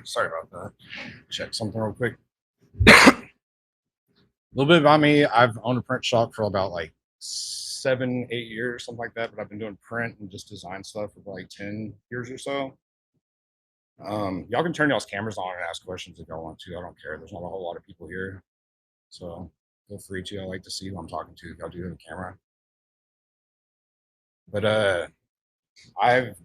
Sorry about that. Check something real quick. A little bit about me. I've owned a print shop for about like 7, 8 years, something like that. But I've been doing print and just design stuff for like 10 years or so. Y'all can turn y'all's cameras on and ask questions if y'all want to. I don't care. There's not a whole lot of people here, so feel free to. I like to see who I'm talking to if y'all do have a camera. But I've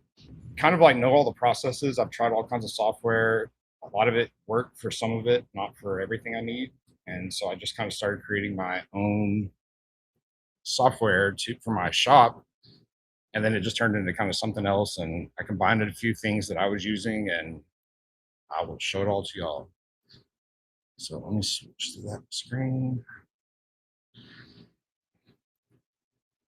kind of like know all the processes. I've tried all kinds of software. A lot of it worked for some of it, not for everything I need. And so I just kind of started creating my own software for my shop. And then it just turned into kind of something else. And I combined a few things that I was using, and I will show it all to y'all. So let me switch to that screen.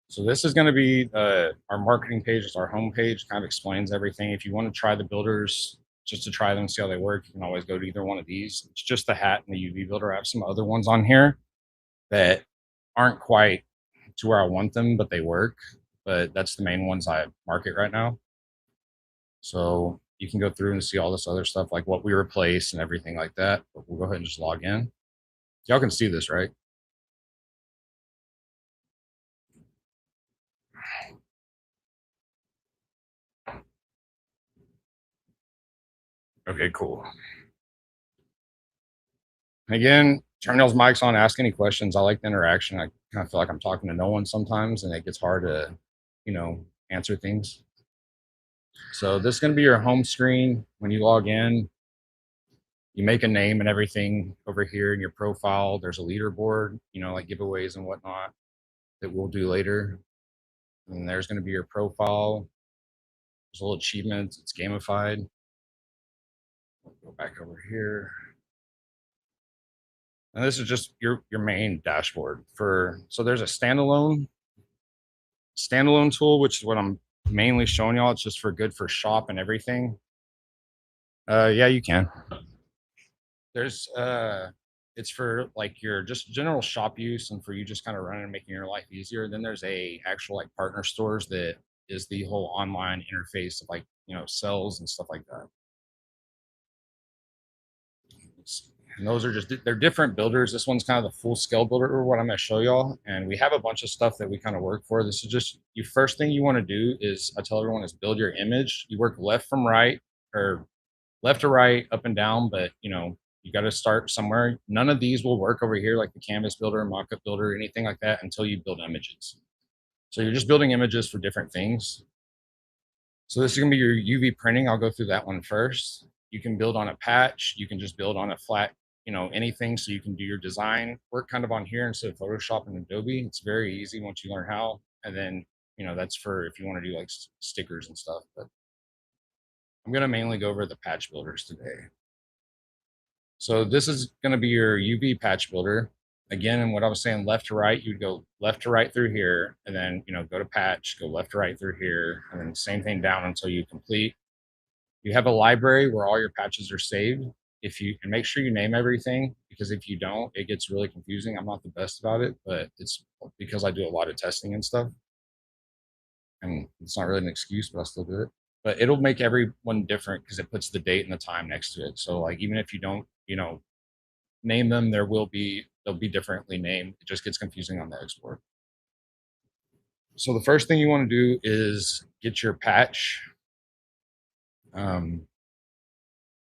So this is going to be our marketing page. It's our home page. Kind of explains everything. If you want to try the builders, just to try them, see how they work, you can always go to either one of these. It's just the hat and the UV builder. I have some other ones on here that aren't quite to where I want them, but they work. But that's the main ones I market right now. So you can go through and see all this other stuff, like what we replace and everything like that. But we'll go ahead and just log in. Y'all can see this, right? Okay, cool. Again, turn those mics on, ask any questions. I like the interaction. I kind of feel like I'm talking to no one sometimes, and it gets hard to, answer things. So this is going to be your home screen. When you log in, you make a name and everything over here in your profile. There's a leaderboard, like giveaways and whatnot that we'll do later. And there's going to be your profile. There's a little achievements. It's gamified. We'll go back over here. And this is just your main dashboard so there's a standalone tool, which is what I'm mainly showing y'all. It's just for shop and everything. Yeah, you can. There's it's for like your just general shop use and for you just kind of running and making your life easier. Then there's a actual like partner stores that is the whole online interface of like, sales and stuff like that. And those are just they're different builders. This one's kind of the full scale builder, what I'm going to show y'all. And we have a bunch of stuff that we kind of work for. This is just you first thing you want to do is I tell everyone is build your image. You work left from right or left to right, up and down, but you got to start somewhere. None of these will work over here, like the canvas builder, mockup builder, anything like that, until you build images. So you're just building images for different things. So this is going to be your UV printing. I'll go through that one first. You can build on a patch. You can just build on a flat, anything. So you can do your design work kind of on here instead of Photoshop and Adobe. It's very easy once you learn how. And then, that's for if you want to do like stickers and stuff. But I'm going to mainly go over the patch builders today. So this is going to be your UV patch builder. Again, and what I was saying, left to right, you'd go left to right through here, and then, go to patch, go left to right through here, and then same thing down until you complete. You have a library where all your patches are saved. If you can make sure you name everything, because if you don't, it gets really confusing. I'm not the best about it, but it's because I do a lot of testing and stuff. And it's not really an excuse, but I still do it. But it'll make everyone different because it puts the date and the time next to it. So like even if you don't, name them, they'll be differently named. It just gets confusing on the export. So the first thing you want to do is get your patch,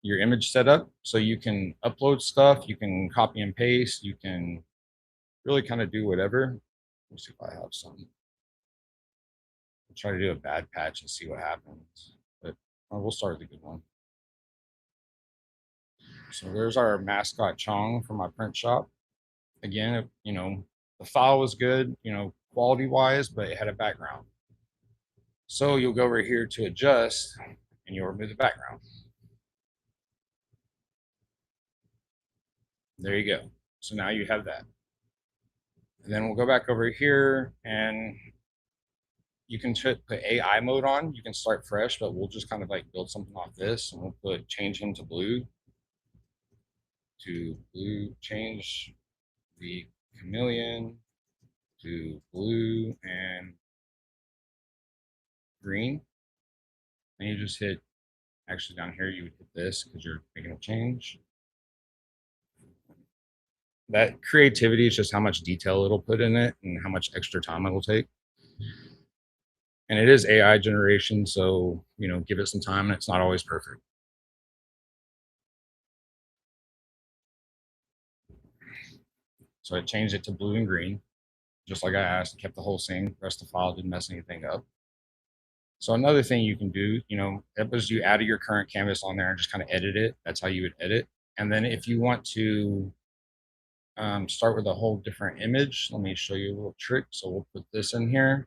your image set up so you can upload stuff, you can copy and paste, you can really kind of do whatever. Let's see if I have some. I'll try to do a bad patch and see what happens, but we'll start with a good one. So there's our mascot Chong from my print shop. Again, the file was good, quality wise, but it had a background. So you'll go over here to adjust and you'll remove the background. There you go. So now you have that. And then we'll go back over here and you can put AI mode on. You can start fresh, but we'll just kind of like build something off this and we'll change him to blue. Change the chameleon to blue and green. And you just hit Actually, down here, you would hit this because you're making a change. That creativity is just how much detail it'll put in it and how much extra time it will take. And it is AI generation, so give it some time, and it's not always perfect. So I changed it to blue and green, just like I asked. Kept the whole same. Rest of the file didn't mess anything up. So another thing you can do, that was you added your current canvas on there and just kind of edit it. That's how you would edit. And then if you want to start with a whole different image, let me show you a little trick. So we'll put this in here.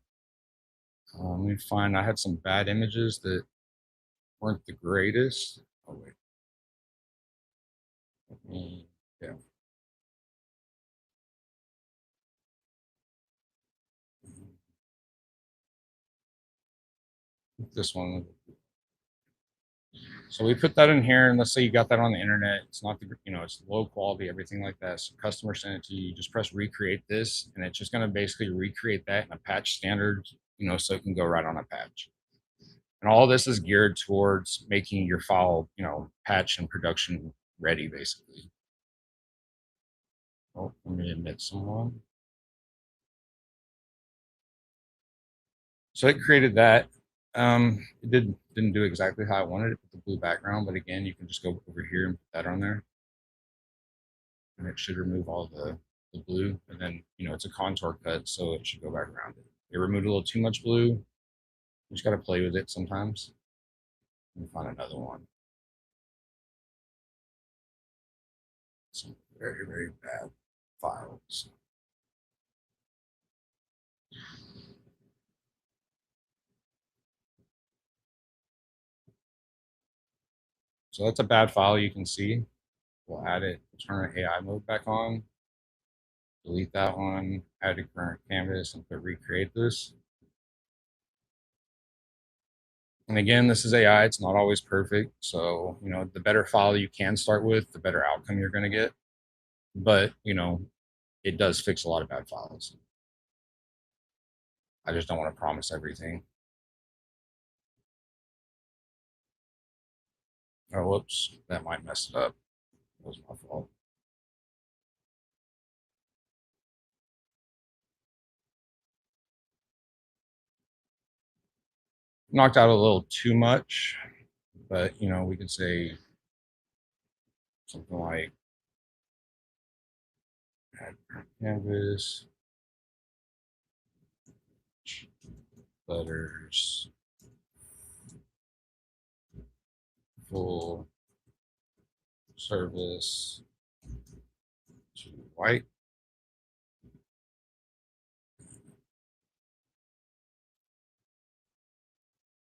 Let me find, I had some bad images that weren't the greatest. Oh, wait. Yeah. This one. So we put that in here, and let's say you got that on the internet. It's not the, it's low quality, everything like that. So customer sent it to you. You just press recreate this, and it's just going to basically recreate that in a patch standard, so it can go right on a patch. And all this is geared towards making your file, patch and production ready, basically. Oh, let me admit someone. So it created that. It didn't do exactly how I wanted it with the blue background, but again, you can just go over here and put that on there, and it should remove all the blue. And then it's a contour cut, so it should go back around it. It removed a little too much blue. You just got to play with it sometimes. Let me find another one. Some very, very bad files. So that's a bad file, you can see. We'll add it, turn AI mode back on, delete that one, add a current canvas, and put recreate this. And again, this is AI, it's not always perfect. So, the better file you can start with, the better outcome you're going to get. But, it does fix a lot of bad files. I just don't want to promise everything. Oh, whoops, that might mess it up. That was my fault. Knocked out a little too much, but we could say something like add canvas, letters, full service to white.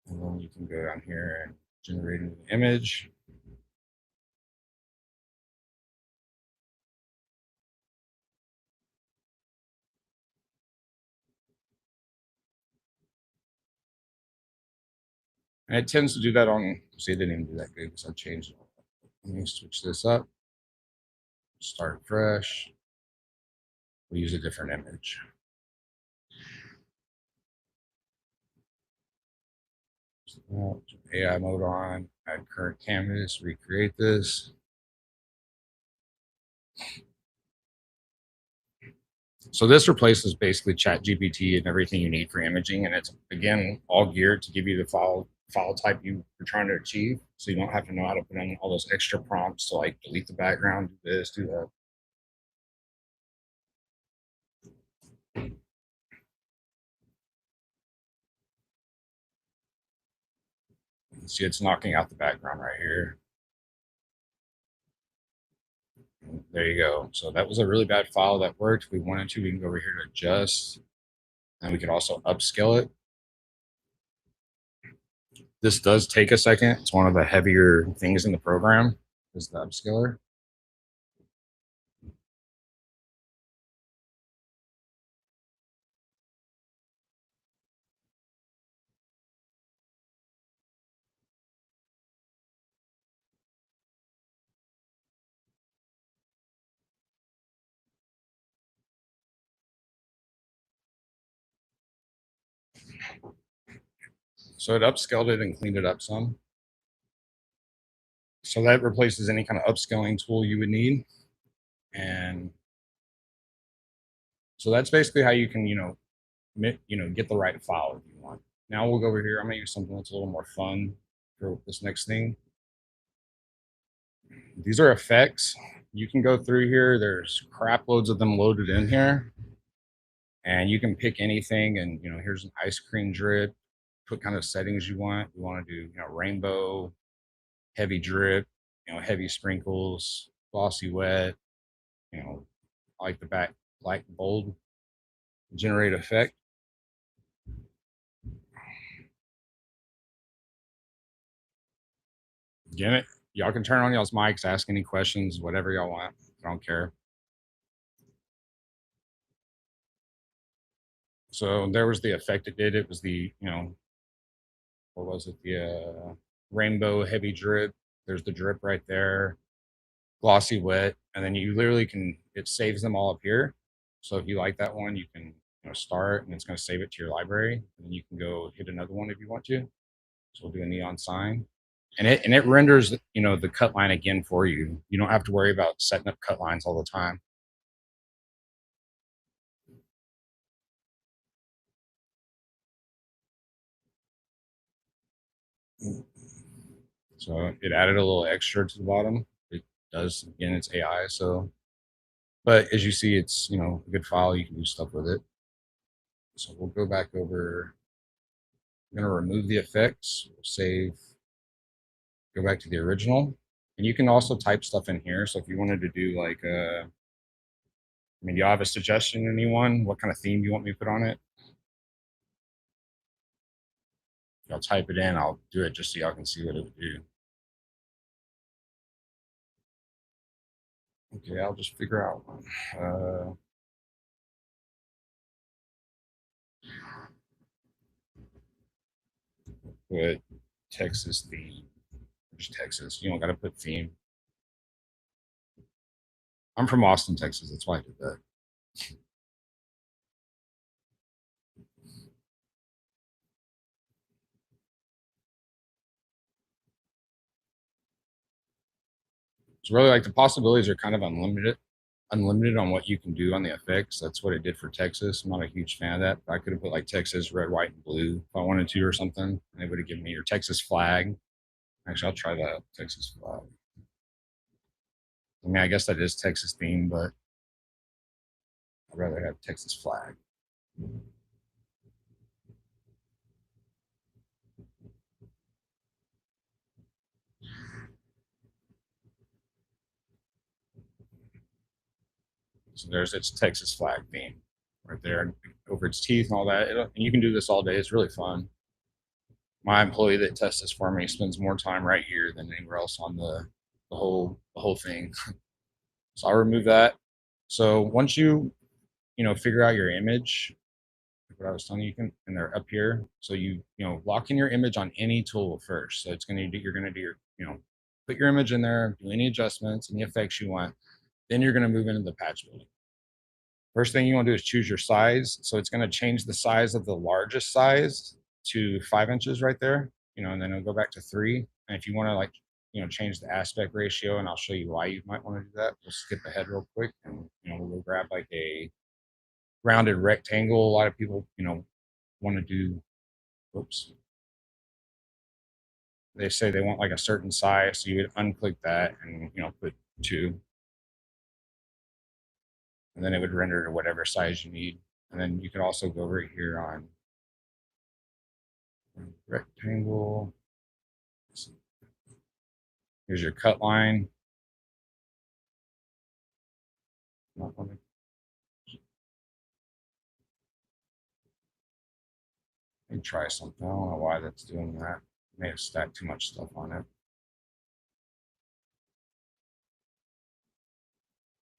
And then you can go down here and generate an image. And it tends to do that on, see, it didn't even do that good because I changed it. Let me switch this up, start fresh. We'll use a different image. So AI mode on, add current canvas, recreate this. So this replaces basically Chat GPT and everything you need for imaging. And it's, again, all geared to give you the file type you're trying to achieve. So you don't have to know how to put in all those extra prompts to like delete the background, do this, do that. See, it's knocking out the background right here. There you go. So that was a really bad file that worked. If we wanted to, we can go over here to adjust, and we could also upscale it. This does take a second. It's one of the heavier things in the program is the upscaler. So it upscaled it and cleaned it up some. So that replaces any kind of upscaling tool you would need. And so that's basically how you can, get the right file if you want. Now we'll go over here. I'm gonna use something that's a little more fun for this next thing. These are effects. You can go through here. There's crap loads of them loaded in here. And you can pick anything. And, here's an ice cream drip. Put kind of settings you want. You want to do, rainbow, heavy drip, heavy sprinkles, glossy wet, like the back, light bold, generate effect. Get it? Y'all can turn on y'all's mics, ask any questions, whatever y'all want. I don't care. So there was the effect it did. It was the, what was it? The rainbow heavy drip. There's the drip right there. Glossy wet. And then you literally it saves them all up here. So if you like that one, you can, start and it's going to save it to your library. And then you can go hit another one if you want to. So we'll do a neon sign. And it renders, the cut line again for you. You don't have to worry about setting up cut lines all the time. So it added a little extra to the bottom. It does, again, it's AI. So, but as you see, it's, a good file. You can do stuff with it. So we'll go back over. I'm going to remove the effects. We'll save, go back to the original. And you can also type stuff in here. So if you wanted to do like, do you have a suggestion, anyone? What kind of theme you want me to put on it? I'll type it in. I'll do it just so y'all can see what it would do. Okay, I'll just figure out one. Put Texas theme. Just Texas. You don't got to put theme. I'm from Austin, Texas. That's why I did that. It's really like the possibilities are kind of unlimited on what you can do on the effects. That's what it did for Texas. I'm not a huge fan of that, but I could have put like Texas red, white, and blue if I wanted to or something. And it would have given me your Texas flag. Actually, I'll try that Texas flag. I mean, I guess that is Texas theme, but I'd rather have Texas flag. So there's its Texas flag theme right there over its teeth and all that. And you can do this all day. It's really fun. My employee that tests this for me spends more time right here than anywhere else on the whole thing. So I'll remove that. So once figure out your image, what I was telling you, and they're up here. So lock in your image on any tool first. So you're gonna do your, put your image in there, do any adjustments, any effects you want. Then you're gonna move into the patch building. First thing you want to do is choose your size. So it's going to change the size of the largest size to 5 inches right there, and then it'll go back to 3. And if you want to change the aspect ratio, and I'll show you why you might want to do that. We'll skip ahead real quick and, we'll go grab like a rounded rectangle. A lot of people, want to do, oops. They say they want like a certain size. So you would unclick that and, put 2. And then it would render to whatever size you need. And then you can also go right here on rectangle. Here's your cut line. Let me try something. I don't know why that's doing that. May have stacked too much stuff on it.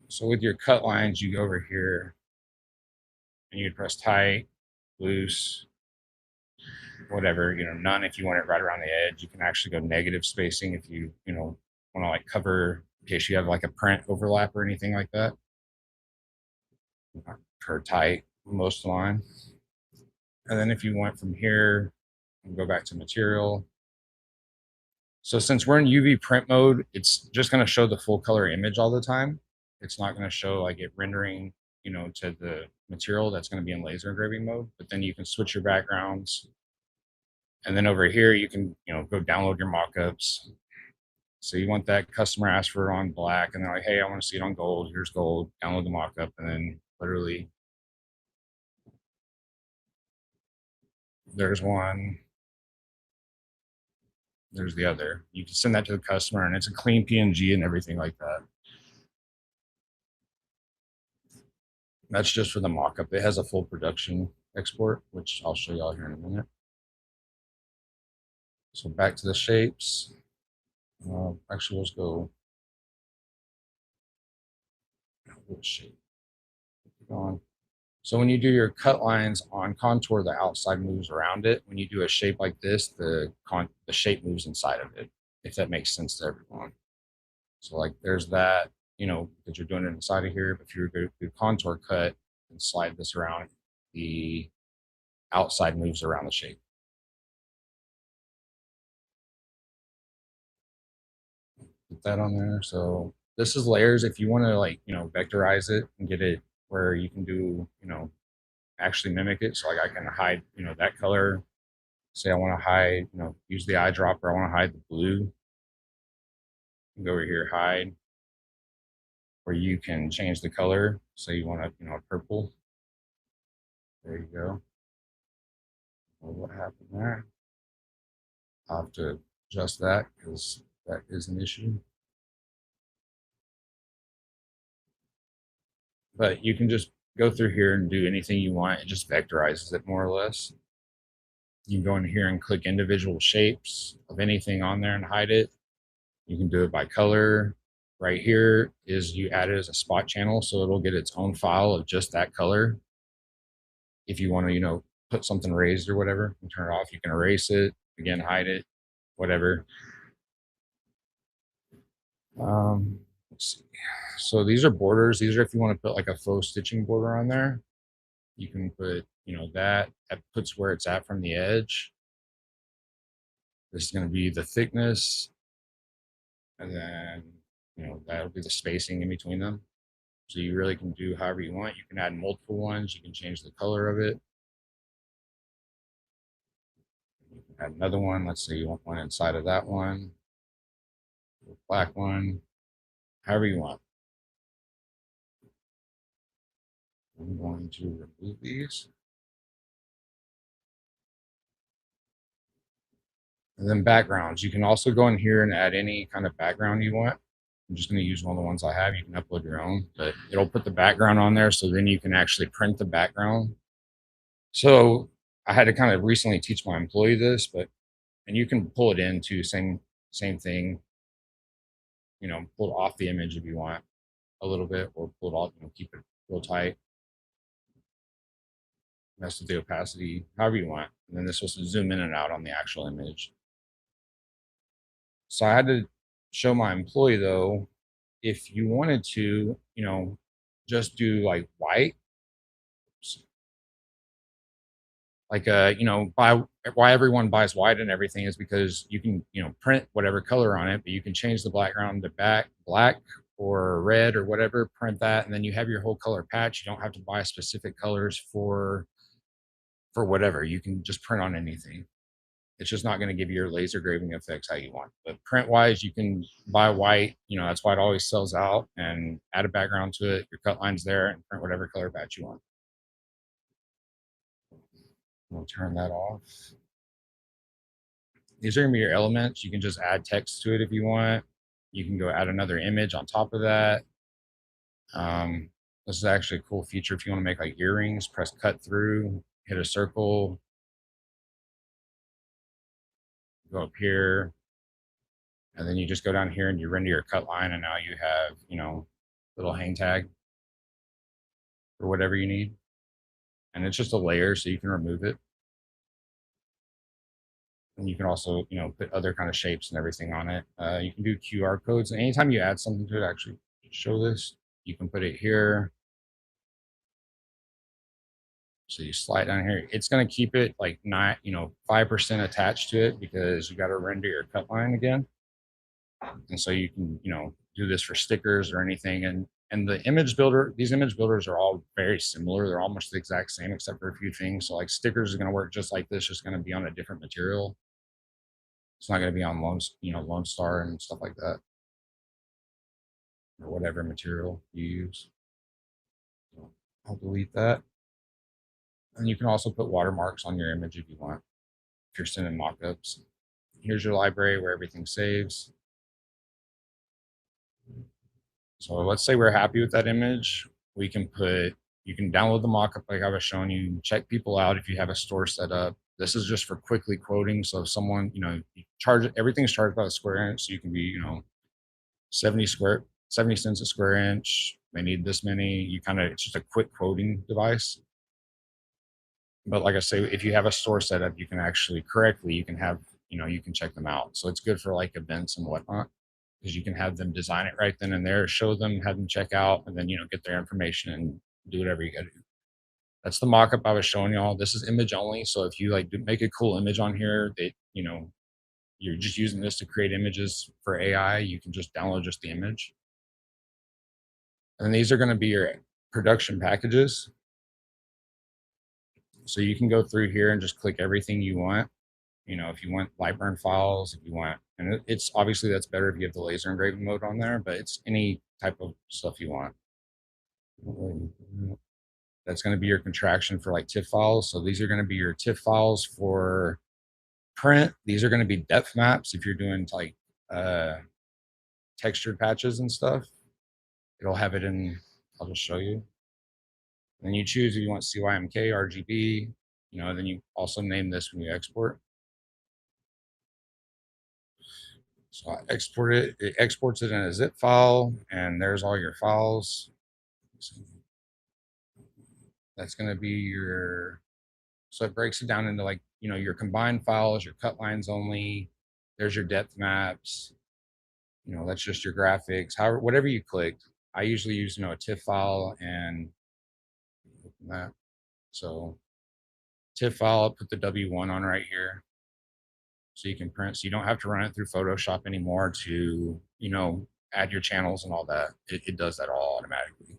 So with your cut lines, you go over here and you press tight, loose, whatever, none if you want it right around the edge. You can actually go negative spacing if you, want to like cover in case you have like a print overlap or anything like that. Per tight, most line. And then if you went from here and go back to material, So since we're in UV print mode, it's just going to show the full color image all the time. It's not going to show like it rendering, to the material that's going to be in laser engraving mode. But then you can switch your backgrounds. And then over here, you can, go download your mockups. So you want that customer asked for it on black, and they're like, hey, I want to see it on gold. Here's gold. Download the mockup, and then literally there's one, there's the other. You can send that to the customer, and it's a clean PNG and everything like that. That's just for the mockup. It has a full production export, which I'll show y'all here in a minute. So back to the shapes. Actually, let's go. Which shape? On. So when you do your cut lines on contour, the outside moves around it. When you do a shape like this, the shape moves inside of it, if that makes sense to everyone. So like there's that, that you're doing it inside of here. But if you're going to do contour cut and slide this around, the outside moves around the shape. Put that on there. So this is layers. If you want to vectorize it and get it where you can do, actually mimic it. So like I can hide, that color. Say I want to hide, use the eyedropper. I want to hide the blue. Go over here, hide. Or you can change the color. Say you want to, purple. There you go. Well, what happened there? I'll have to adjust that because that is an issue. But you can just go through here and do anything you want. It just vectorizes it more or less. You can go in here and click individual shapes of anything on there and hide it. You can do it by color. Right here is you add it as a spot channel, so it'll get its own file of just that color. If you want to, put something raised or whatever, and turn it off, you can erase it, again, hide it, whatever. Let's see. So these are borders. These are if you want to put like a faux stitching border on there. You can put, that puts where it's at from the edge. This is going to be the thickness. And then, that'll be the spacing in between them. So you really can do however you want. You can add multiple ones. You can change the color of it. You can add another one. Let's say you want one inside of that one. Black one. However you want. I'm going to remove these. And then backgrounds. You can also go in here and add any kind of background you want. I'm just going to use one of the ones I have. You can upload your own, but it'll put the background on there. So then you can actually print the background. So I had to kind of recently teach my employee this, and you can pull it into same thing, pull it off the image if you want a little bit, or pull it off, keep it real tight. Mess with the opacity, however you want. And then this will zoom in and out on the actual image. So I had to show my employee though, if you wanted to, just do like white, like why everyone buys white and everything is because you can, print whatever color on it, but you can change the background to black or red or whatever, print that, and then you have your whole color patch. You don't have to buy specific colors for whatever. You can just print on anything. It's just not going to give you your laser graving effects how you want. But print wise, you can buy white. That's why it always sells out, and add a background to it. Your cut line's there, and print whatever color patch you want. We'll turn that off. These are going to be your elements. You can just add text to it if you want. You can go add another image on top of that. This is actually a cool feature if you want to make like earrings. Press cut through, hit a circle, go up here, and then you just go down here and you render your cut line, and now you have, little hang tag or whatever you need. And it's just a layer, so you can remove it. And you can also, put other kind of shapes and everything on it. You can do QR codes. And anytime you add something to it, actually show this, you can put it here. So you slide down here. It's going to keep it like not, 5% attached to it because you got to render your cut line again. And so you can, do this for stickers or anything. And the image builder, these image builders are all very similar. They're almost the exact same except for a few things. So like stickers are going to work just like this, just going to be on a different material. It's not going to be on Lone Star and stuff like that, or whatever material you use. So I'll delete that. And you can also put watermarks on your image if you want, if you're sending mockups. Here's your library where everything saves. So let's say we're happy with that image. You can download the mockup like I was showing you, check people out if you have a store set up. This is just for quickly quoting. So if someone, you charge everything's charged by the square inch. So you can be, 70 cents a square inch. They need this many. It's just a quick quoting device. But like I say, if you have a store set up, you can actually you can have, you can check them out. So it's good for like events and whatnot, because you can have them design it right then and there, show them, have them check out, and then, get their information and do whatever you got to do. That's the mock-up I was showing y'all. This is image only. So if you like make a cool image on here that, you're just using this to create images for AI, you can just download just the image. And these are going to be your production packages. So you can go through here and just click everything you want. If you want LightBurn files, if you want, and it's obviously that's better if you have the laser engraving mode on there, but it's any type of stuff you want. That's going to be your contraction for like TIFF files. So these are going to be your TIFF files for print. These are going to be depth maps if you're doing like textured patches and stuff. It'll have it in, I'll just show you. Then you choose if you want CYMK, RGB, then you also name this when you export. So I export it, it exports it in a zip file, and there's all your files. That's going to be so it breaks it down into like, your combined files, your cut lines only. There's your depth maps. That's just your graphics, however, whatever you clicked. I usually use, a TIFF file and that. So TIFF file, I'll put the W1 on right here. So you can print, so you don't have to run it through Photoshop anymore to, add your channels and all that. It does that all automatically.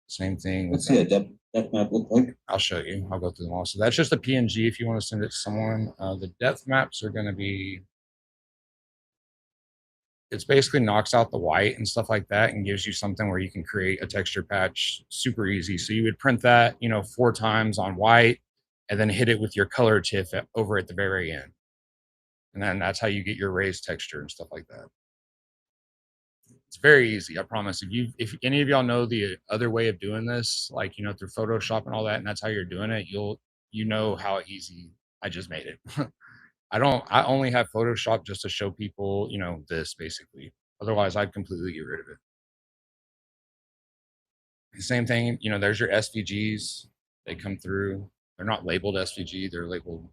Same thing. Let's see a depth map look like. I'll show you. I'll go through them all. So that's just a PNG if you want to send it to someone. The depth maps are going to be, it's basically knocks out the white and stuff like that and gives you something where you can create a texture patch super easy. So you would print that, 4 times on white and then hit it with your color TIFF over at the very end. And then that's how you get your raised texture and stuff like that. It's very easy, I promise. If any of y'all know the other way of doing this, like through Photoshop and all that, and that's how you're doing it, you know how easy I just made it. I only have Photoshop just to show people, this basically. Otherwise, I'd completely get rid of it. The same thing, there's your SVGs. They come through. They're not labeled SVG. They're labeled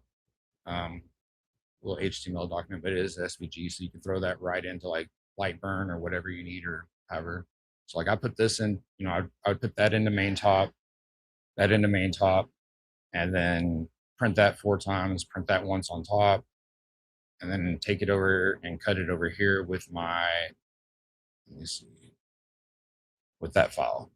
little HTML document, but it is SVG. So you can throw that right into like LightBurn or whatever you need or however. So like I put this in, I would put that into main top, and then print that 4 times, print that once on top, and then take it over and cut it over here with let me see, with that file.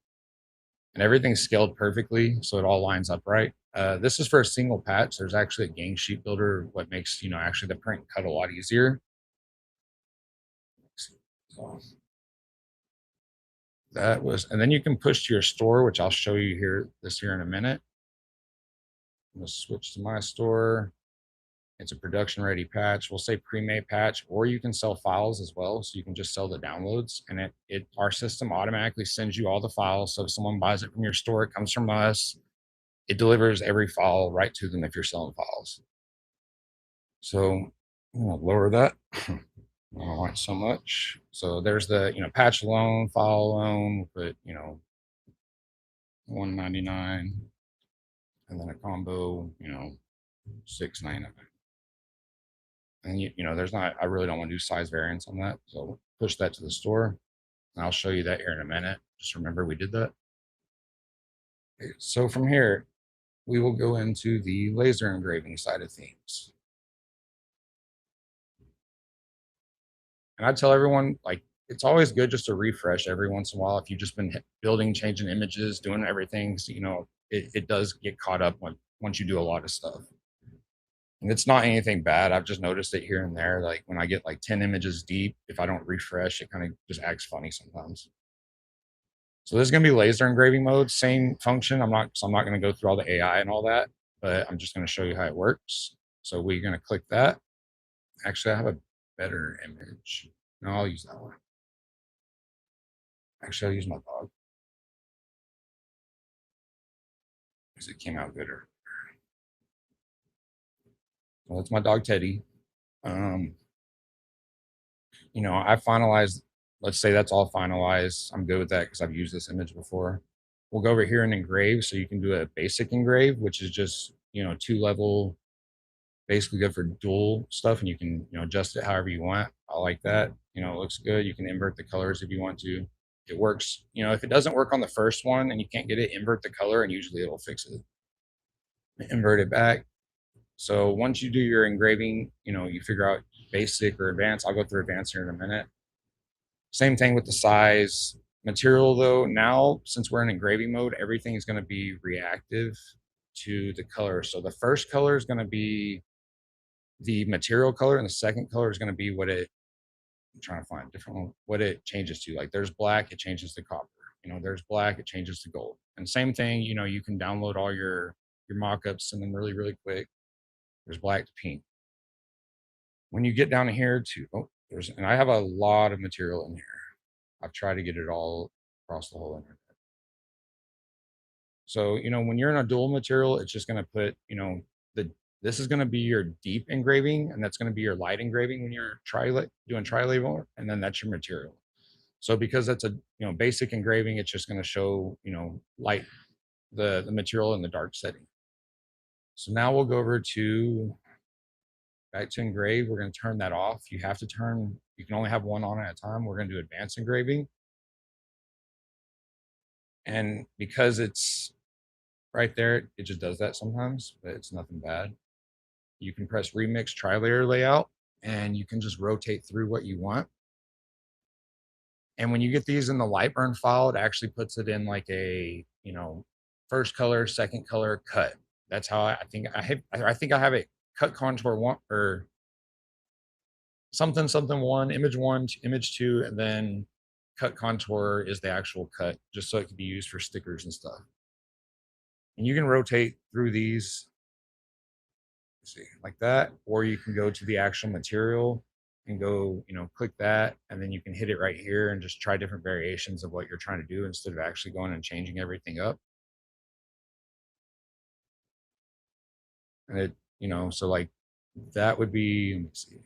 And everything's scaled perfectly, so it all lines up right. This is for a single patch. There's actually a gang sheet builder, what makes, actually the print cut a lot easier. So that was, and then you can push to your store, which I'll show you here in a minute. I'm gonna switch to my store. It's a production ready patch. We'll say pre-made patch, or you can sell files as well. So you can just sell the downloads, and our system automatically sends you all the files. So if someone buys it from your store, it comes from us. It delivers every file right to them if you're selling files. So I'm gonna lower that. I don't want so much. So there's the patch alone, file alone, but 199, and then a combo, $6.99. And there's not, I really don't want to do size variance on that. So push that to the store. And I'll show you that here in a minute. Just remember we did that. Okay, so from here, we will go into the laser engraving side of things. And I tell everyone, like, it's always good just to refresh every once in a while. If you've just been building, changing images, doing everything, so, you know, it does get caught up once you do a lot of stuff. And it's not anything bad. I've just noticed it here and there. Like when I get like 10 images deep, if I don't refresh, it kind of just acts funny sometimes. So this is gonna be laser engraving mode, same function. I'm not gonna go through all the AI and all that, but I'm just gonna show you how it works. So we're gonna click that. Actually, I have a better image. No, I'll use that one. Actually, I'll use my dog because it came out gooder. Well, that's my dog Teddy. Um, you know, I finalized, let's say that's all finalized. I'm good with that because I've used this image before. We'll go over here and engrave. So you can do a basic engrave, which is just, you know, 2-level, basically good for dual stuff. And you can, you know, adjust it however you want. I like that. You know, it looks good. You can invert the colors if you want to. It works. You know, if it doesn't work on the first one and you can't get it, invert the color and usually it'll fix it. Invert it back. So once you do your engraving, you know, you figure out basic or advanced. I'll go through advanced here in a minute. Same thing with the size. Material though, now since we're in engraving mode, everything is going to be reactive to the color. So the first color is going to be the material color, and the second color is going to be what it, I'm trying to find a different one, what it changes to. Like there's black, it changes to copper. You know, there's black, it changes to gold. And same thing, you know, you can download all your mock-ups and then really quick. There's black to pink. When you get down here to, oh, there's, and I have a lot of material in here. I've tried to get it all across the whole internet. So, you know, when you're in a dual material, it's just going to put, you know, this is going to be your deep engraving, and that's going to be your light engraving when you're doing tri-label, and then that's your material. So because that's a, you know, basic engraving, it's just going to show, you know, light, the material in the dark setting. So now we'll go over to back to engrave. We're going to turn that off. You have to turn, you can only have one on at a time. We're going to do advanced engraving. And because it's right there, it just does that sometimes, but it's nothing bad. You can press remix tri-layer layout and you can just rotate through what you want. And when you get these in the LightBurn file, it actually puts it in like a, you know, first color, second color, cut. That's how I think I have it cut contour one or something one, image two, and then cut contour is the actual cut, just so it can be used for stickers and stuff. And you can rotate through these, see, like that, or you can go to the actual material and go, you know, click that, and then you can hit it right here and just try different variations of what you're trying to do instead of actually going and changing everything up. And it, you know, so like that would be, let me see.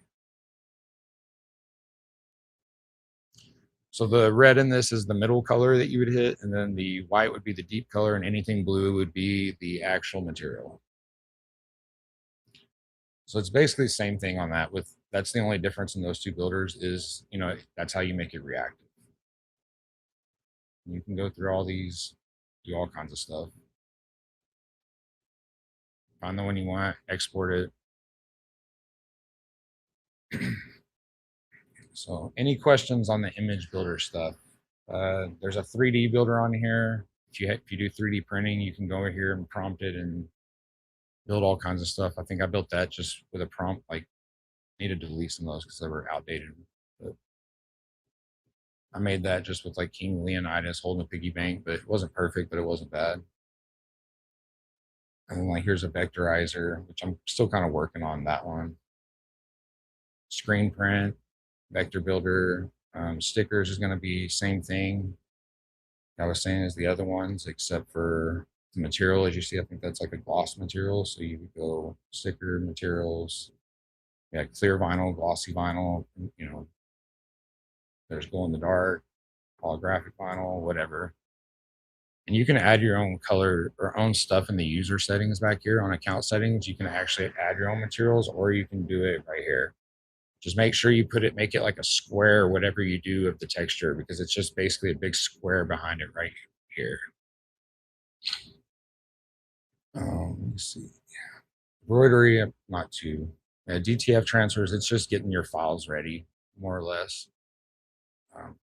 So the red in this is the middle color that you would hit, and then the white would be the deep color, and anything blue would be the actual material. So it's basically the same thing on that. With that's the only difference in those two builders is, you know, that's how you make it reactive. You can go through all these, do all kinds of stuff. Find the one you want, export it. So any questions on the image builder stuff? There's a 3D builder on here. If you do 3D printing, you can go over here and prompt it and build all kinds of stuff. I think I built that just with a prompt, like needed to delete some of those because they were outdated. But I made that just with like King Leonidas holding a piggy bank, but it wasn't perfect, but it wasn't bad. And then like here's a vectorizer, which I'm still kind of working on that one. Screen print, vector builder, stickers is going to be same thing I was saying as the other ones, except for the material. As you see, I think that's like a gloss material. So you would go sticker materials, yeah, clear vinyl, glossy vinyl, you know, there's glow in the dark, holographic vinyl, whatever. And you can add your own color or own stuff in the user settings back here on account settings. You can actually add your own materials, or you can do it right here. Just make sure you make it like a square, whatever you do of the texture, because it's just basically a big square behind it right here. Let me see. Embroidery, not too. DTF transfers, it's just getting your files ready. more or less. Um,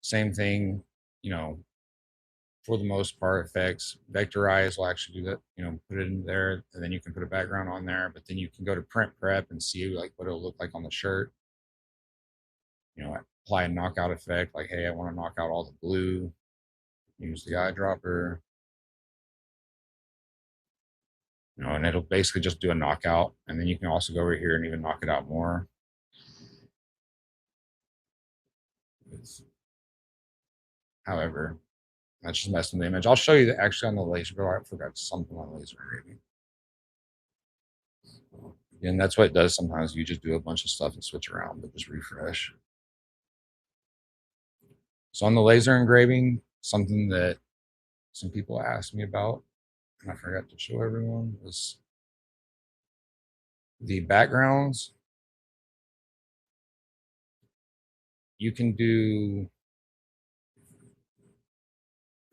Same thing, you know, for the most part, effects. Vectorize will actually do that, put it in there, and then you can put a background on there, but then you can go to print prep and see like what it'll look like on the shirt. Apply a knockout effect, like, hey, I want to knock out all the blue, use the eyedropper, and it'll basically just do a knockout. And then you can also go over here and even knock it out more. However, that's just messing the image. I'll show you that actually on the laser, but I forgot something on laser engraving. And that's what it does sometimes. You just do a bunch of stuff and switch around, but just refresh. So on the laser engraving, something that some people asked me about, and I forgot to show everyone, was the backgrounds. You can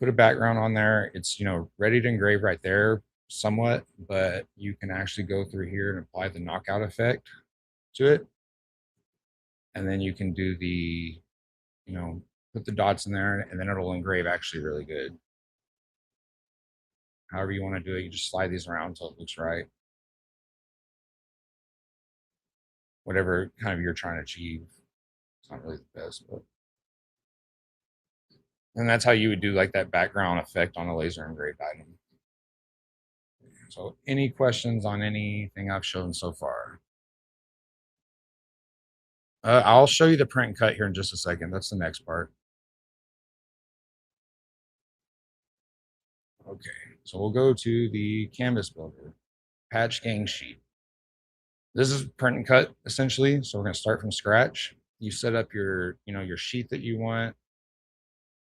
put a background on there. It's, ready to engrave right there somewhat, but you can actually go through here and apply the knockout effect to it. And then you can do put the dots in there, and then it'll engrave actually really good. However you want to do it, you just slide these around until it looks right. Whatever kind of you're trying to achieve. It's not really the best, but. And that's how you would do like that background effect on a laser engraved item. So any questions on anything I've shown so far? I'll show you the print and cut here in just a second. That's the next part. Okay, so we'll go to the canvas builder, patch gang sheet. This is print and cut essentially. So we're going to start from scratch. You set up your sheet that you want.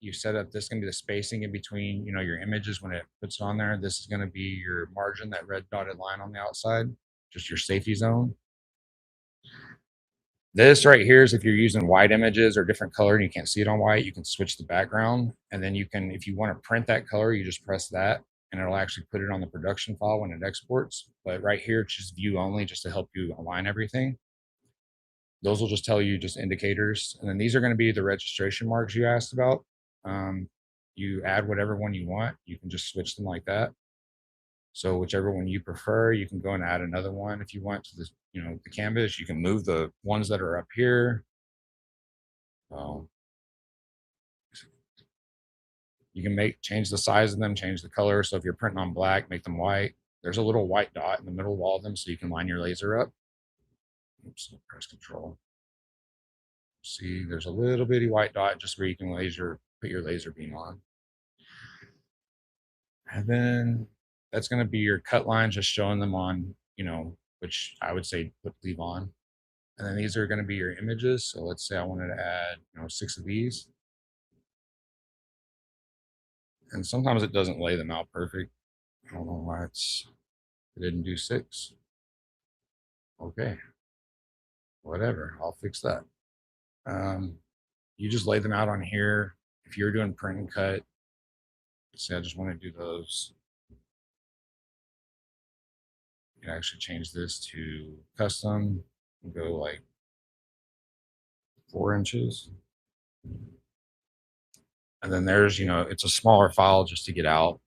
You set up, this is going to be the spacing in between, your images when it puts it on there. This is going to be your margin, that red dotted line on the outside, just your safety zone. This right here is if you're using white images or different color and you can't see it on white, you can switch the background. And then you can, if you want to print that color, you just press that and it'll actually put it on the production file when it exports. But right here, it's just view only, just to help you align everything. Those will just tell you just indicators. And then these are going to be the registration marks you asked about. You add whatever one you want. You can just switch them like that. So whichever one you prefer, you can go and add another one if you want to this, the canvas. You can move the ones that are up here. You can change the size of them, change the color. So if you're printing on black, make them white. There's a little white dot in the middle of all of them, so you can line your laser up. Oops, press control. See, there's a little bitty white dot just where you can put your laser beam on. And then that's going to be your cut lines, just showing them on, which I would say leave on. And then these are going to be your images. So let's say I wanted to add, 6 of these. And sometimes it doesn't lay them out perfect. I don't know why it didn't do 6. Okay, whatever, I'll fix that. You just lay them out on here. If you're doing print and cut, let's say I just want to do those. You can actually change this to custom and go like 4 inches. And then there's, it's a smaller file just to get out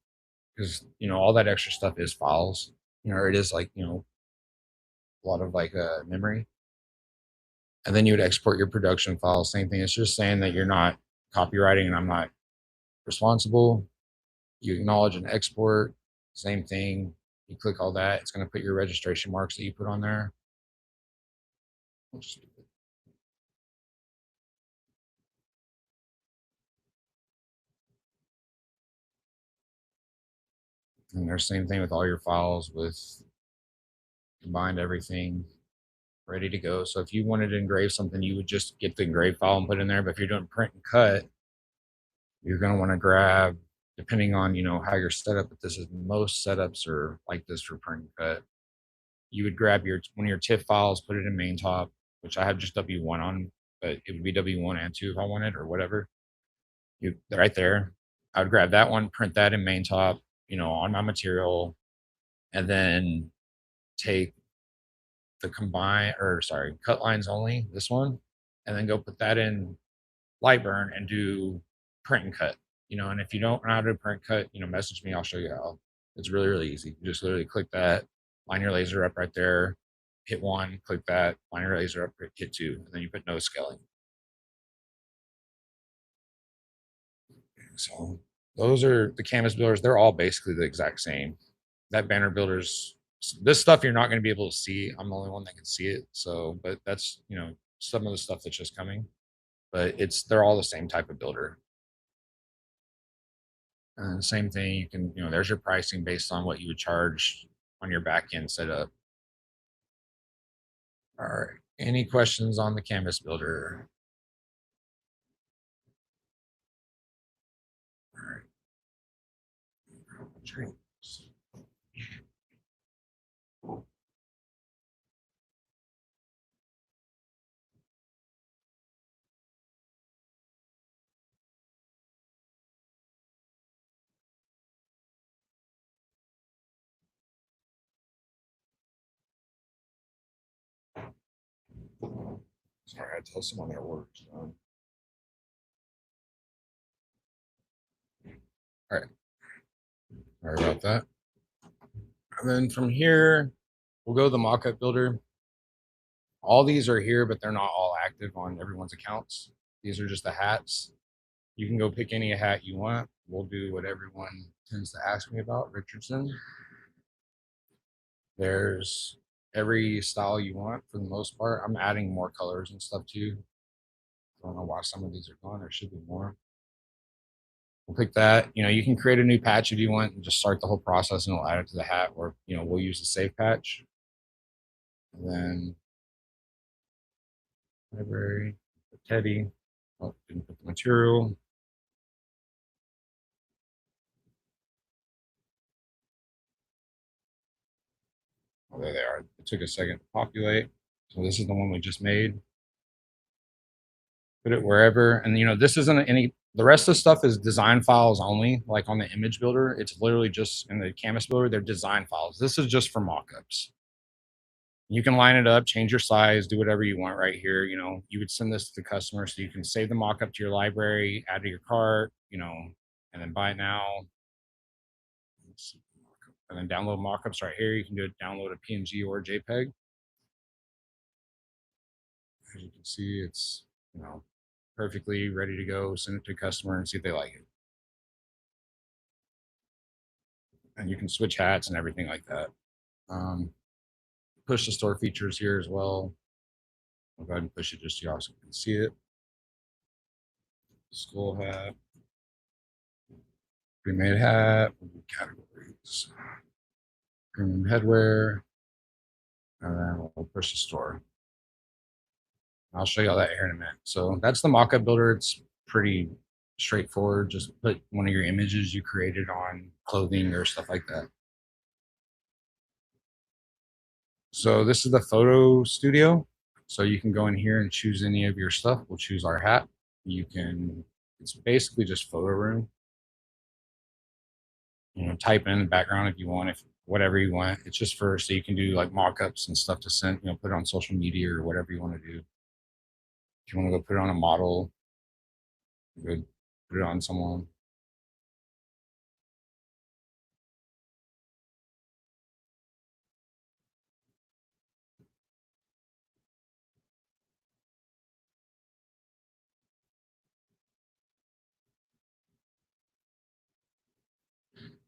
because, all that extra stuff is files, it is like, a lot of like memory. And then you would export your production file. Same thing. It's just saying that you're not copywriting and I'm not responsible. You acknowledge and export. Same thing. You click all that. It's going to put your registration marks that you put on there. And there's same thing with all your files with combined everything ready to go. So if you wanted to engrave something, you would just get the engrave file and put in there. But if you're doing print and cut, you're going to want to grab, depending on, how you're set up. But this is, most setups are like this for print and cut. You would grab one of your TIFF files, put it in main top, which I have just W1 on, but it would be W1 and 2 if I wanted, or whatever. Right there. I would grab that one, print that in main top, on my material, and then take the combine, or sorry, cut lines only, this one, and then go put that in LightBurn and do print and cut. And if you don't know how to print cut, message me, I'll show you how. It's really, really easy. You just literally click that, line your laser up right there, hit one, click that, line your laser up, hit two, and then you put no scaling. So those are the canvas builders. They're all basically the exact same. That banner builders, this stuff you're not going to be able to see. I'm the only one that can see it. So, but that's, some of the stuff that's just coming, but they're all the same type of builder. And same thing, you can, there's your pricing based on what you would charge on your back end setup. All right. Any questions on the canvas builder? All right. Drinks. Sorry, I tell someone their words. All right. Sorry about that. And then from here, we'll go to the mockup builder. All these are here, but they're not all active on everyone's accounts. These are just the hats. You can go pick any hat you want. We'll do what everyone tends to ask me about, Richardson. There's every style you want for the most part. I'm adding more colors and stuff too. I don't know why some of these are gone. There should be more. We'll pick that. You can create a new patch if you want and just start the whole process and it'll add it to the hat, or we'll use the save patch. And then library, Teddy. Oh, didn't put the material. Oh, there they are. It took a second to populate. So this is the one we just made. Put it wherever. And this isn't the rest of the stuff is design files only, like on the image builder. It's literally just in the canvas builder, they're design files. This is just for mockups. You can line it up, change your size, do whatever you want right here. You would send this to the customer so you can save the mockup to your library, add to your cart, and then buy it now. And then download mockups right here. You can do it, download a PNG or a JPEG. As you can see, it's, perfectly ready to go. Send it to a customer and see if they like it. And you can switch hats and everything like that. Push the store features here as well. I'll go ahead and push it just so you also can see it. Skull hat. Pre-made hat. Categories. Premium headwear. And then we'll push the store. I'll show you all that here in a minute. So that's the mockup builder. It's pretty straightforward. Just put one of your images you created on clothing or stuff like that. So this is the photo studio. So you can go in here and choose any of your stuff. We'll choose our hat. It's basically just photo room. Type in the background if you want, whatever you want. It's just so you can do like mock-ups and stuff to send, put it on social media or whatever you want to do. If you want to go put it on a model, good, put it on someone.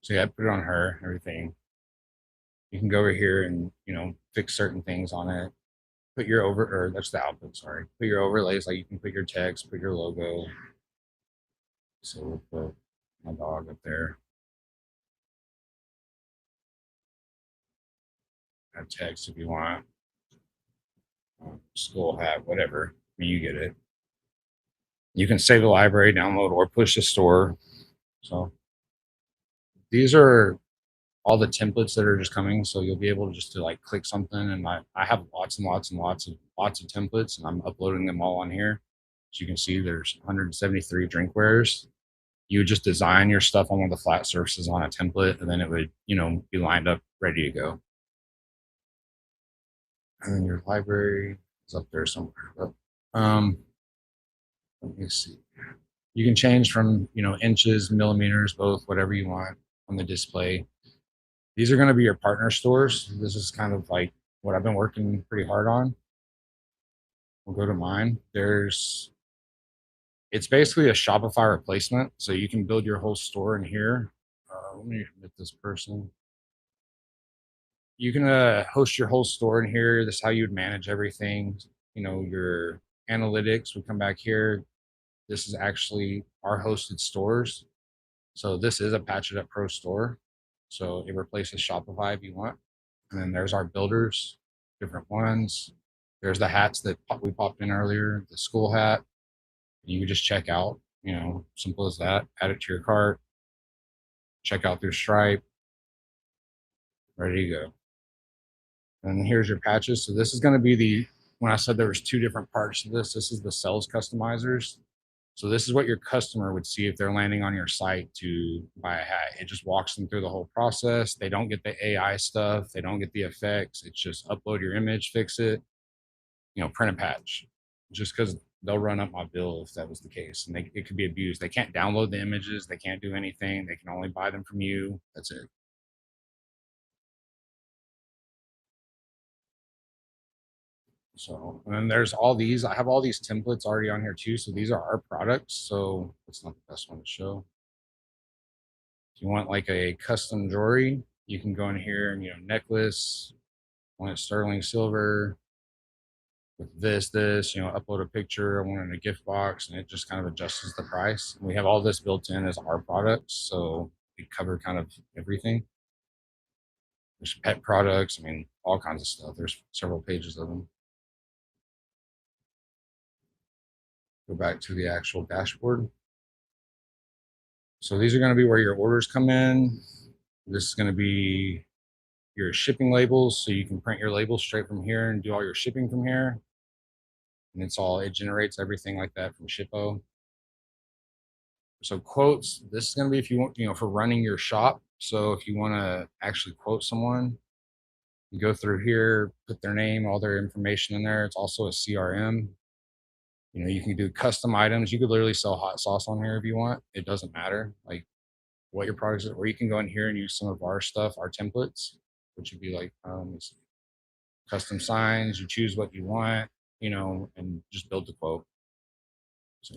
So yeah, put it on her, everything. You can go over here and, fix certain things on it. Put your or that's the output, sorry. Put your overlays, like you can put your text, put your logo. So we'll put my dog up there. Add text if you want. School hat, whatever. You get it. You can save the library, download, or push the store. So these are all the templates that are just coming. So you'll be able to just like click something, and I have lots and lots of templates, and I'm uploading them all on here. So you can see there's 173 drinkwares. You would just design your stuff on one of the flat surfaces on a template, and then it would, be lined up, ready to go. And then your library is up there somewhere. But um, let me see. You can change from inches, millimeters, both, whatever you want on the display. These are going to be your partner stores. This is kind of like what I've been working pretty hard on. We'll go to mine. It's basically a Shopify replacement. So you can build your whole store in here. Let me admit this person. You can host your whole store in here. This is how you would manage everything. Your analytics would come back here. This is actually our hosted stores. So this is a Patch It Up Pro store. So it replaces Shopify if you want. And then there's our builders, different ones. There's the hats that we popped in earlier, the school hat. You can just check out, simple as that. Add it to your cart, check out through Stripe, ready to go. And here's your patches. So this is going to be when I said there was two different parts to this is the sales customizers. So this is what your customer would see if they're landing on your site to buy a hat. It just walks them through the whole process. They don't get the AI stuff. They don't get the effects. It's just upload your image, fix it, print a patch. Just because they'll run up my bill if that was the case. And it could be abused. They can't download the images. They can't do anything. They can only buy them from you. That's it. So, and then there's all these. I have all these templates already on here too. So these are our products. So it's not the best one to show. If you want like a custom jewelry, you can go in here and necklace, want it sterling silver with this, upload a picture. I want it in a gift box, and it just kind of adjusts the price. And we have all this built in as our products, so we cover kind of everything. There's pet products. I mean, all kinds of stuff. There's several pages of them. Go back to the actual dashboard. So these are going to be where your orders come in. This is going to be your shipping labels. So you can print your labels straight from here and do all your shipping from here. And it generates everything like that from Shippo. So quotes, this is going to be if you want, for running your shop. So if you want to actually quote someone, you go through here, put their name, all their information in there. It's also a CRM. You can do custom items. You could literally sell hot sauce on here if you want. It doesn't matter like what your products are, or you can go in here and use some of our stuff, our templates, which would be like custom signs. You choose what you want, and just build the quote. So,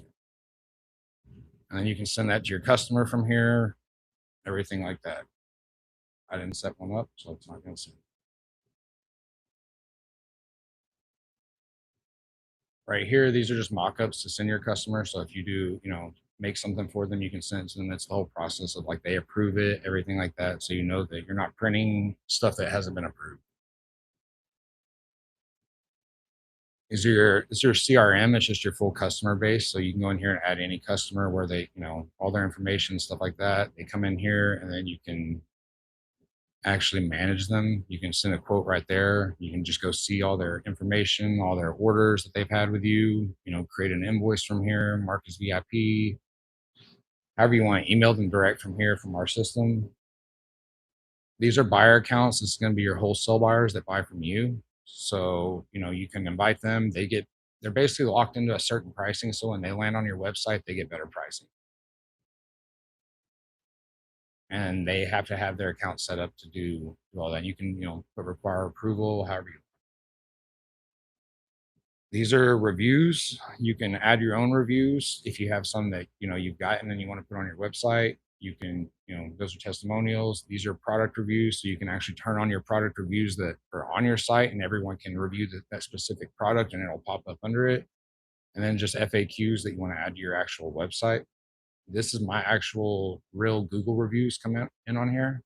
and then you can send that to your customer from here, everything like that. I didn't set one up, so it's not going to send. Right here, these are just mock-ups to send your customer. So if you do, make something for them, you can send it to them. It's the whole process of like they approve it, everything like that. So you know that you're not printing stuff that hasn't been approved. Is your CRM? It's just your full customer base. So you can go in here and add any customer where they, all their information, stuff like that. They come in here and then you can actually manage them. You can send a quote right there. You can just go see all their information, all their orders that they've had with you, create an invoice from here, mark as VIP, however you want to email them direct from here from our system. These are buyer accounts. This is going to be your wholesale buyers that buy from you. So, you can invite them. They're basically locked into a certain pricing. So when they land on your website, they get better pricing. And they have to have their account set up to do all that. You can, put require approval, however you. These are reviews. You can add your own reviews if you have some that you've gotten and you want to put on your website. You can, those are testimonials. These are product reviews, so you can actually turn on your product reviews that are on your site, and everyone can review that specific product, and it'll pop up under it. And then just FAQs that you want to add to your actual website. This is my actual real Google reviews come in on here.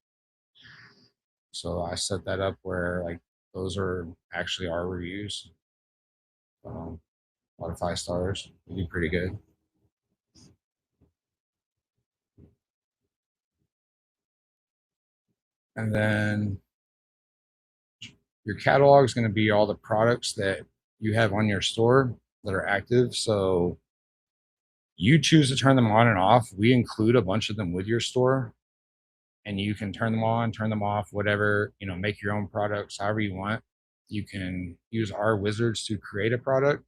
So I set that up where like those are actually our reviews. A lot of 5 stars. We do pretty good. And then your catalog is going to be all the products that you have on your store that are active. So you choose to turn them on and off. We include a bunch of them with your store, and you can turn them on, turn them off, whatever, make your own products however you want. You can use our wizards to create a product.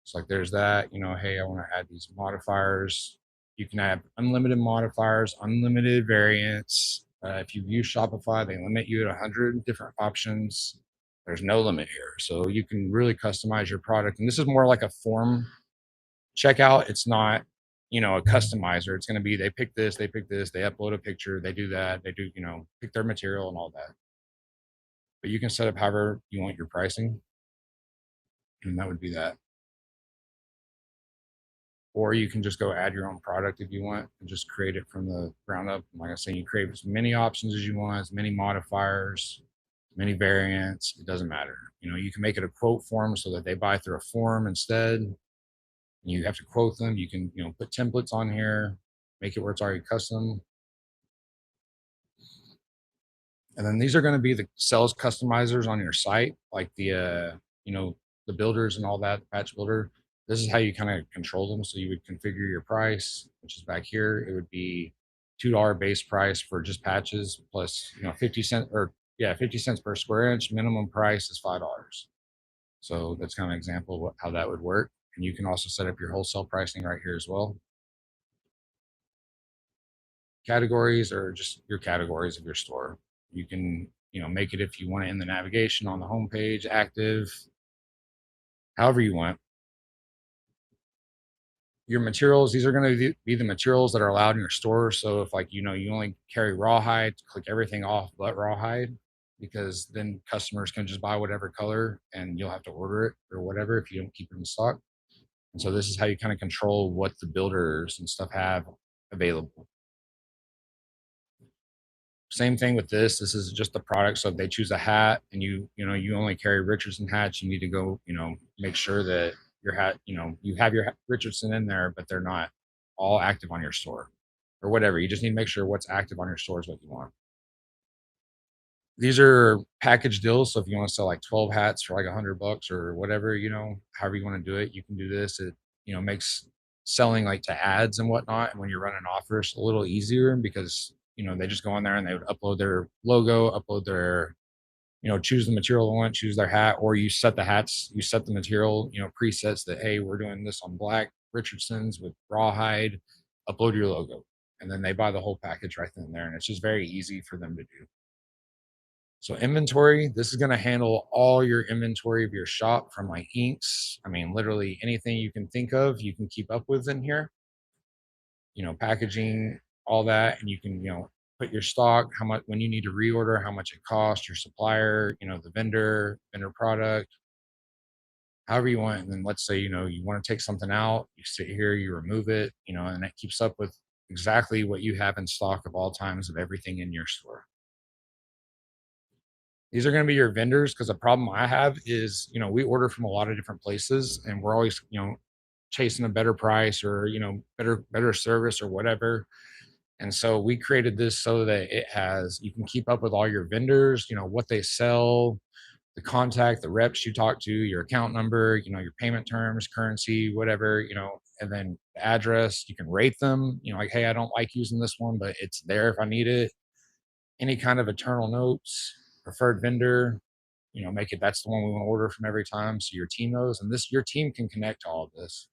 It's like there's that, hey, I want to add these modifiers. You can add unlimited modifiers, unlimited variants. If you use Shopify, they limit you to 100 different options. There's no limit here. So you can really customize your product. And this is more like a form checkout. It's not, a customizer. It's going to be they pick this, they pick this, they upload a picture, they do that, they do, pick their material and all that. But you can set up however you want your pricing. And that would be that. Or you can just go add your own product if you want and just create it from the ground up. Like I say, you create as many options as you want, as many modifiers, many variants. It doesn't matter. You can make it a quote form so that they buy through a form instead. You have to quote them. You can, put templates on here, make it where it's already custom. And then these are going to be the sales customizers on your site, like the builders and all that, patch builder. This is how you kind of control them. So you would configure your price, which is back here. It would be $2 base price for just patches plus, 50 cents or yeah, 50 cents per square inch. Minimum price is $5. So that's kind of an example of how that would work. And you can also set up your wholesale pricing right here as well. Categories are just your categories of your store. You can, make it if you want it in the navigation on the home page, active, however you want. Your materials, these are going to be the materials that are allowed in your store. So if you only carry rawhide, click everything off but rawhide, because then customers can just buy whatever color and you'll have to order it or whatever if you don't keep it in stock. And so this is how you kind of control what the builders and stuff have available. Same thing with this. This is just the product. So if they choose a hat and you only carry Richardson hats, you need to go, make sure that your hat, you have your Richardson in there, but they're not all active on your store or whatever. You just need to make sure what's active on your store is what you want. These are package deals. So if you want to sell like 12 hats for like $100 or whatever, however you want to do it, you can do this. It, makes selling like to ads and whatnot. And when you're running offers a little easier because, they just go on there and they would upload their logo, upload their, choose the material they want, choose their hat, or you set the hats, you set the material, presets that, hey, we're doing this on black Richardson's with rawhide, upload your logo. And then they buy the whole package right then and there. And it's just very easy for them to do. So inventory, this is going to handle all your inventory of your shop from like inks. I mean, literally anything you can think of, you can keep up with in here, packaging, all that. And you can, put your stock, how much, when you need to reorder, how much it costs, your supplier, the vendor product, however you want. And then let's say, you want to take something out, you sit here, you remove it, and it keeps up with exactly what you have in stock of all times of everything in your store. These are going to be your vendors because the problem I have is, we order from a lot of different places and we're always, chasing a better price or, better service or whatever. And so we created this so that you can keep up with all your vendors, what they sell, the contact, the reps you talk to, your account number, your payment terms, currency, whatever, and then the address, you can rate them, like, hey, I don't like using this one, but it's there if I need it. Any kind of eternal notes, preferred vendor, make it that's the one we want to order from every time. So your team knows, and your team can connect to all of this.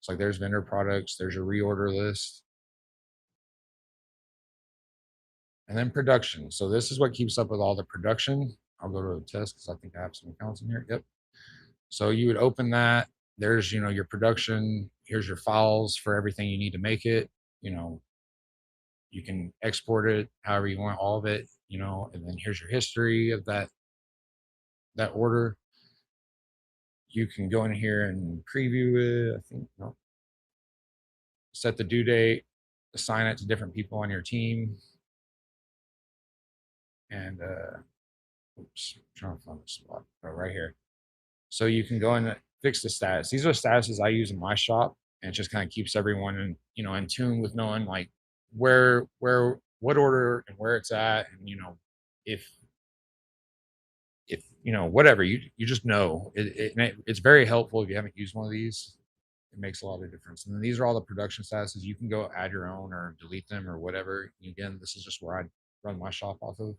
It's like there's vendor products, there's your reorder list, and then production. So this is what keeps up with all the production. I'll go to the test because I think I have some accounts in here. Yep. So you would open that. There's, your production. Here's your files for everything you need to make it. You can export it however you want, all of it, and then here's your history of that order. You can go in here and preview it. I think no. Set the due date, assign it to different people on your team, and oops, I'm trying to find the spot. Oh, right here. So you can go and fix the status. These are statuses I use in my shop, and it just kind of keeps everyone in tune with knowing like what order and where it's at, and if whatever you just know it's very helpful if you haven't used one of these. It makes a lot of difference. And then these are all the production statuses. You can go add your own or delete them or whatever. Again, this is just where I run my shop off of.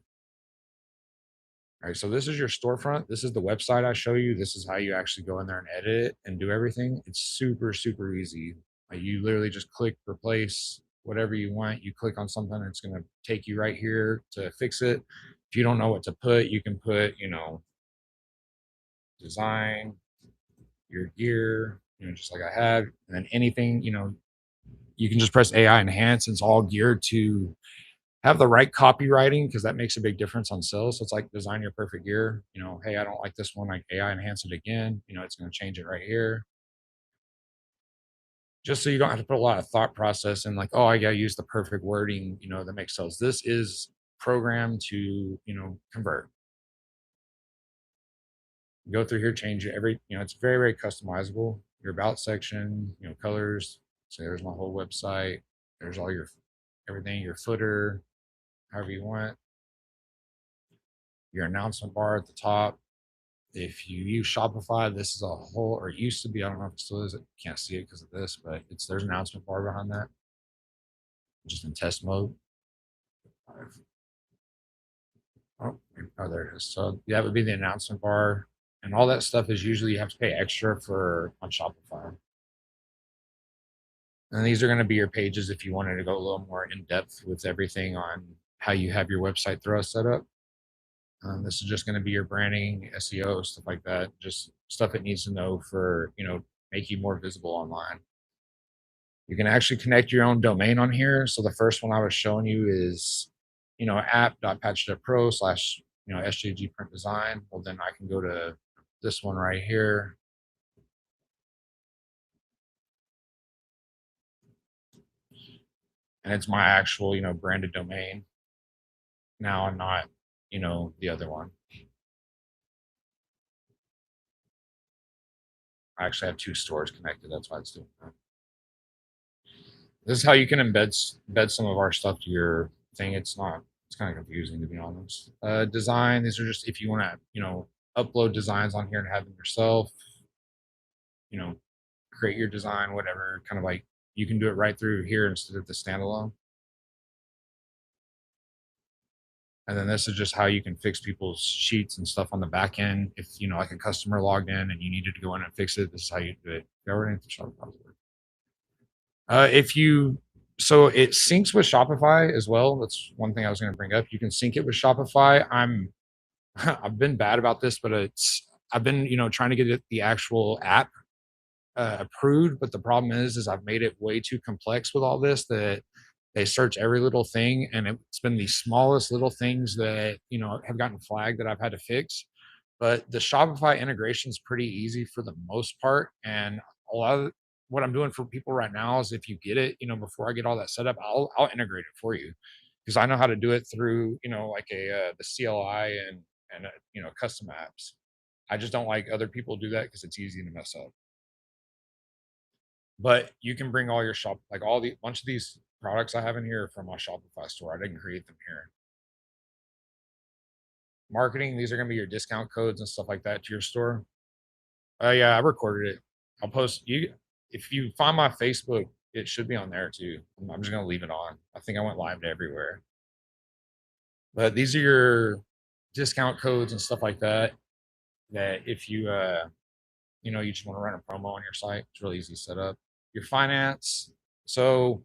All right, so this is your storefront. This is the website I show you. This is how you actually go in there and edit it and do everything. It's super, super easy. You literally just click replace whatever you want. You click on something, it's going to take you right here to fix it. If you don't know what to put, you can put, design, your gear, just like I had, and then anything, you can just press AI enhance. It's all geared to have the right copywriting because that makes a big difference on sales. So it's like design your perfect gear. Hey, I don't like this one. Like AI enhance it again. It's going to change it right here. Just so you don't have to put a lot of thought process in like, oh, I got to use the perfect wording, that makes sales. This is programmed to, convert. Go through here, change it it's very, very customizable. Your about section, colors. So there's my whole website. There's all your everything, your footer, however you want. Your announcement bar at the top. If you use Shopify, this is a whole, or it used to be, I don't know if it still is, I can't see it because of this, but there's an announcement bar behind that, just in test mode. Oh, there it is. So that would be the announcement bar. And all that stuff is usually you have to pay extra for on Shopify. And these are going to be your pages if you wanted to go a little more in depth with everything on how you have your website thrust set up. This is just going to be your branding, SEO, stuff like that. Just stuff it needs to know for, make you more visible online. You can actually connect your own domain on here. So the first one I was showing you is, app.patch.pro slash, SJG print design. Well, then I can go to this one right here. And it's my actual, branded domain. Now I'm not, the other one. I actually have two stores connected. That's why it's doing that. This is how you can embed some of our stuff to your thing. It's kind of confusing to be honest. Design, these are just if you want to, upload designs on here and have them yourself, you know, create your design, whatever, kind of like you can do it right through here instead of the standalone. And then this is just how you can fix people's sheets and stuff on the back end. If like a customer logged in and you needed to go in and fix it, this is how you do it. Go right into Shopify. If you so it syncs with Shopify as well. That's one thing I was going to bring up. You can sync it with Shopify. I've been bad about this, but I've been trying to get the actual app approved. But the problem is I've made it way too complex with all this that they search every little thing, and it's been the smallest little things that have gotten flagged that I've had to fix. But the Shopify integration is pretty easy for the most part, and a lot of what I'm doing for people right now is if you get it, before I get all that set up, I'll integrate it for you because I know how to do it through like the CLI and custom apps. I just don't like other people do that because it's easy to mess up. But you can bring all your shop, like all the bunch of these products I have in here from my Shopify store. I didn't create them here. Marketing, these are going to be your discount codes and stuff like that to your store. Yeah, I recorded it. I'll post you if you find my Facebook, it should be on there too. I'm just gonna leave it on. I think I went live to everywhere. But these are your discount codes and stuff like that. That if you you just want to run a promo on your site, it's really easy to set up. Your finance. So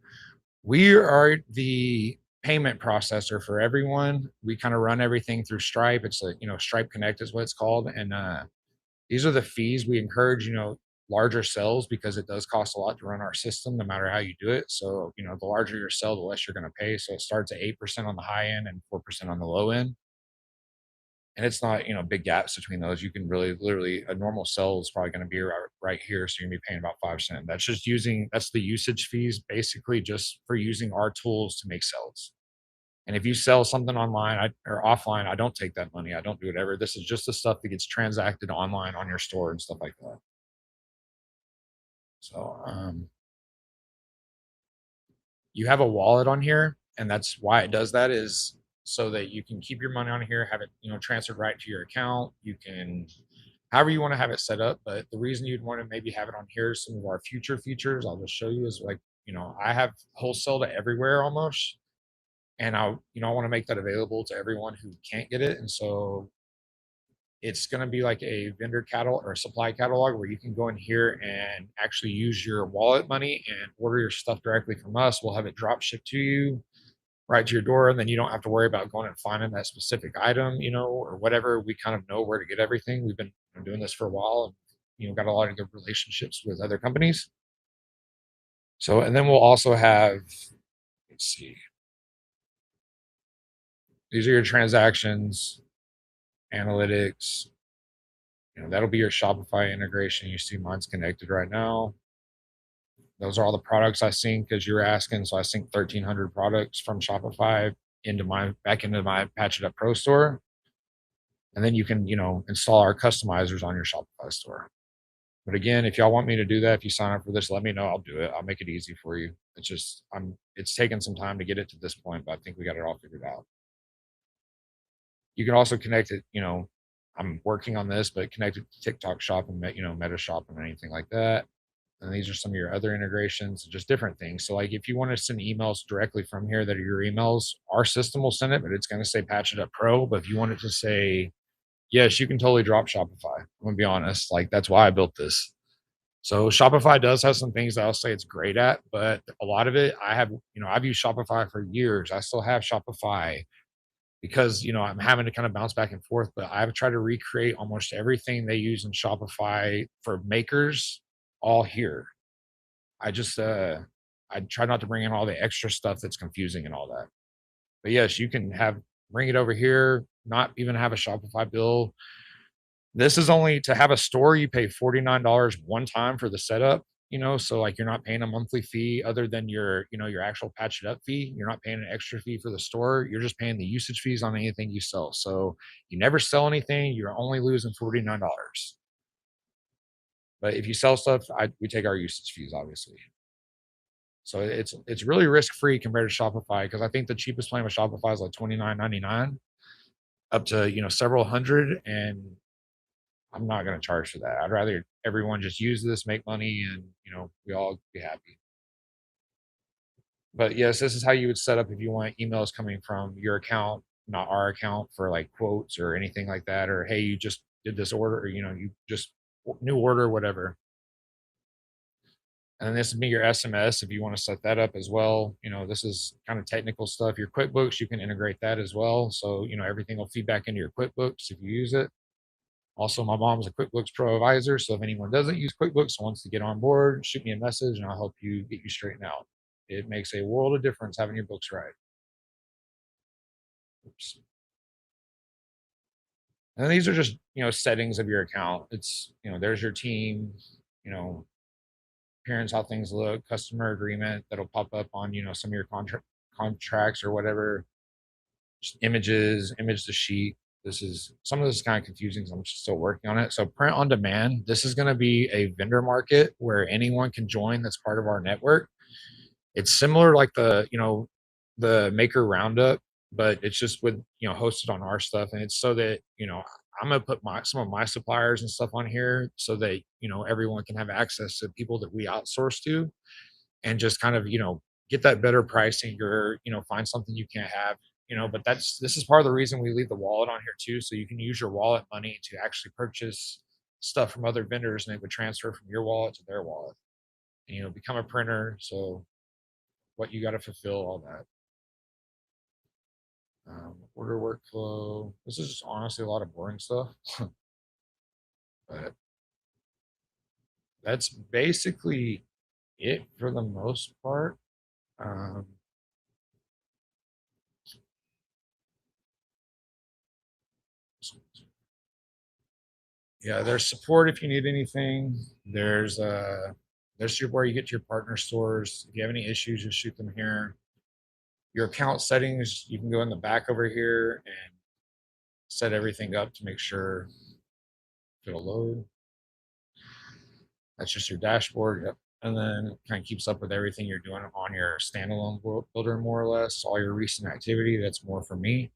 we are the payment processor for everyone. We kind of run everything through Stripe. It's a Stripe Connect is what it's called, and these are the fees. We encourage larger sales because it does cost a lot to run our system, no matter how you do it. So the larger your sell, the less you're going to pay. So it starts at 8% on the high end and 4% on the low end. And it's not big gaps between those. You can really literally a normal sell is probably going to be right here, so you're going to be paying about 5 cents. That's the usage fees basically just for using our tools to make sales. And if you sell something online or offline, I don't take that money. I don't do whatever. This is just the stuff that gets transacted online on your store and stuff like that. So you have a wallet on here, and that's why it does that is so that you can keep your money on here, have it transferred right to your account. You can however you want to have it set up. But the reason you'd want to maybe have it on here is some of our future features. I'll just show you is like I have wholesale to everywhere almost, and I want to make that available to everyone who can't get it. And so it's going to be like a vendor catalog or a supply catalog where you can go in here and actually use your wallet money and order your stuff directly from us. We'll have it drop shipped to you right to your door, and then you don't have to worry about going and finding that specific item, or whatever. We kind of know where to get everything. We've been doing this for a while, and got a lot of good relationships with other companies. So, and then we'll also have, let's see, these are your transactions, analytics. That'll be your Shopify integration. You see mine's connected right now. Those are all the products I sync because you're asking. So I sync 1,300 products from Shopify back into my Patch It Up Pro store. And then you can, install our customizers on your Shopify store. But again, if y'all want me to do that, if you sign up for this, let me know. I'll do it. I'll make it easy for you. It's taken some time to get it to this point, but I think we got it all figured out. You can also connect it, I'm working on this, but connect it to TikTok Shop and, Meta Shop and anything like that. And these are some of your other integrations, just different things. So like if you want to send emails directly from here that are your emails, our system will send it, but it's going to say Patch It Up Pro. But if you want it to say, yes, you can totally drop Shopify. I'm going to be honest. Like that's why I built this. So Shopify does have some things that I'll say it's great at, but a lot of it I've used Shopify for years. I still have Shopify because I'm having to kind of bounce back and forth, but I've tried to recreate almost everything they use in Shopify for makers all here. I just I try not to bring in all the extra stuff that's confusing and all that. But yes, you can bring it over here, not even have a Shopify bill. This is only to have a store, you pay $49 one time for the setup, so like you're not paying a monthly fee other than your actual Patch It Up fee. You're not paying an extra fee for the store. You're just paying the usage fees on anything you sell. So you never sell anything, you're only losing $49. But if you sell stuff, we take our usage fees, obviously. So it's really risk-free compared to Shopify because I think the cheapest plan with Shopify is like $29.99 up to several hundred, and I'm not going to charge for that. I'd rather everyone just use this, make money, and we all be happy. But yes, this is how you would set up if you want emails coming from your account, not our account, for like quotes or anything like that, or hey, you just did this order, or you just new order, whatever. And then this would be your SMS if you want to set that up as well. This is kind of technical stuff. Your QuickBooks, you can integrate that as well. So, everything will feed back into your QuickBooks if you use it. Also, my mom's a QuickBooks Pro advisor. So if anyone doesn't use QuickBooks and wants to get on board, shoot me a message and I'll help you get you straightened out. It makes a world of difference having your books right. Oops. And these are just, settings of your account. It's, there's your team, appearance, how things look, customer agreement that'll pop up on, some of your contracts or whatever. Just images, image the sheet. Some of this is kind of confusing, so I'm still working on it. So print on demand, this is going to be a vendor market where anyone can join that's part of our network. It's similar like the maker roundup, but it's just with hosted on our stuff. And it's so that I'm gonna put some of my suppliers and stuff on here so that everyone can have access to people that we outsource to, and just kind of get that better pricing, or find something you can't have. But this is part of the reason we leave the wallet on here too, so you can use your wallet money to actually purchase stuff from other vendors, and it would transfer from your wallet to their wallet, and become a printer. So what you got to fulfill, all that. Order workflow. This is just honestly a lot of boring stuff, but that's basically it for the most part. Um, yeah, there's support if you need anything. There's where you get to your partner stores. If you have any issues, just shoot them here. Your account settings, you can go in the back over here and set everything up to make sure it'll load. That's just your dashboard. Yep. And then it kind of keeps up with everything you're doing on your standalone builder, more or less. All your recent activity, that's more for me,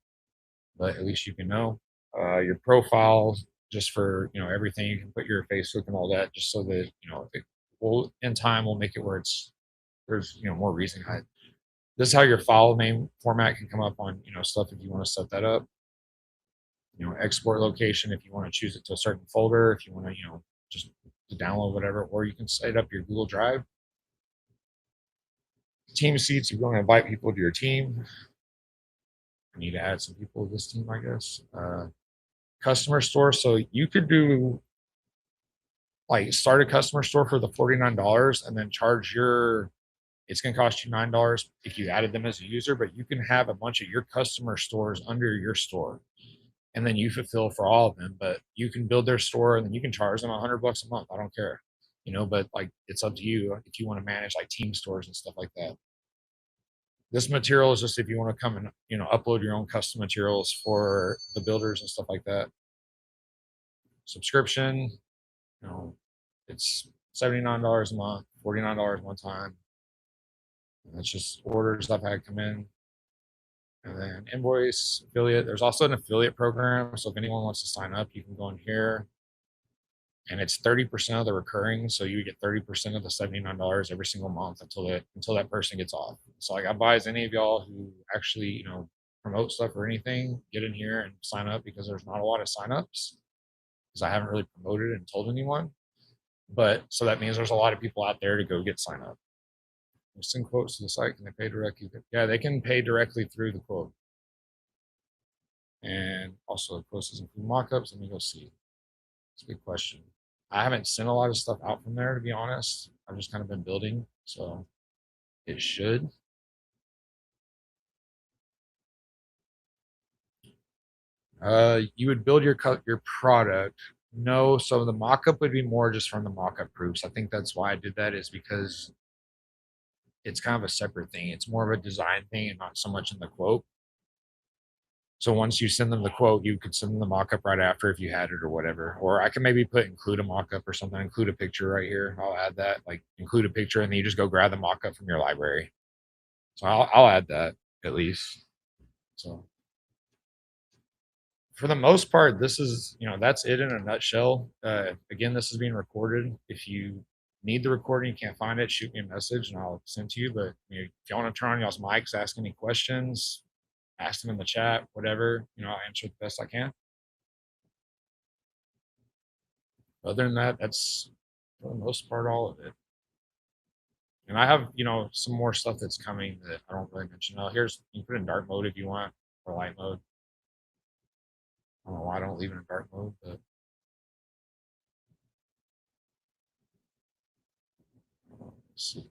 but at least you can know. Your profile, just for everything, you can put your Facebook and all that, just so that it will in time will make it where there's more reason. This is how your file name format can come up on stuff if you want to set that up. export location if you want to choose it to a certain folder, if you want to, just to download whatever, or you can set up your Google Drive. Team seats, you're going to invite people to your team. I need to add some people to this team, I guess. Customer store. So you could do like start a customer store for the $49 and then charge it's going to cost you $9 if you added them as a user, but you can have a bunch of your customer stores under your store and then you fulfill for all of them, but you can build their store and then you can charge them $100 a month. I don't care, but like it's up to you if you want to manage like team stores and stuff like that. This material is just if you want to come and, upload your own custom materials for the builders and stuff like that. Subscription, it's $79 a month, $49 one time. And that's just orders I've had come in. And then invoice, affiliate. There's also an affiliate program. So if anyone wants to sign up, you can go in here. And it's 30% of the recurring. So you get 30% of the $79 every single month until that person gets off. So like I advise any of y'all who actually, promote stuff or anything, get in here and sign up because there's not a lot of signups because I haven't really promoted it and told anyone. But so that means there's a lot of people out there to go get sign up. Send quotes to the site. Can they pay directly? Yeah, they can pay directly through the quote. And also, quotes include mockups. Let me go see. It's a good question. I haven't sent a lot of stuff out from there, to be honest. I've just kind of been building, so it should. You would build your product. No, so the mockup would be more just from the mockup proofs. I think that's why I did that is because it's kind of a separate thing. It's more of a design thing and not so much in the quote. So once you send them the quote, you could send them the mockup right after if you had it or whatever. Or I can maybe include a mockup or something, include a picture right here. I'll add that, like include a picture, and then you just go grab the mockup from your library. So I'll add that at least. So for the most part, this is, that's it in a nutshell. Again, this is being recorded. If you need the recording, you can't find it, shoot me a message and I'll send to you. But if you want to turn on y'all's mics, ask any questions, ask them in the chat, whatever, I'll answer the best I can. Other than that, that's for the most part all of it. And I have, some more stuff that's coming that I don't really mention. Now, you can put in dark mode if you want, or light mode. I don't know why I don't leave it in dark mode, but let's see.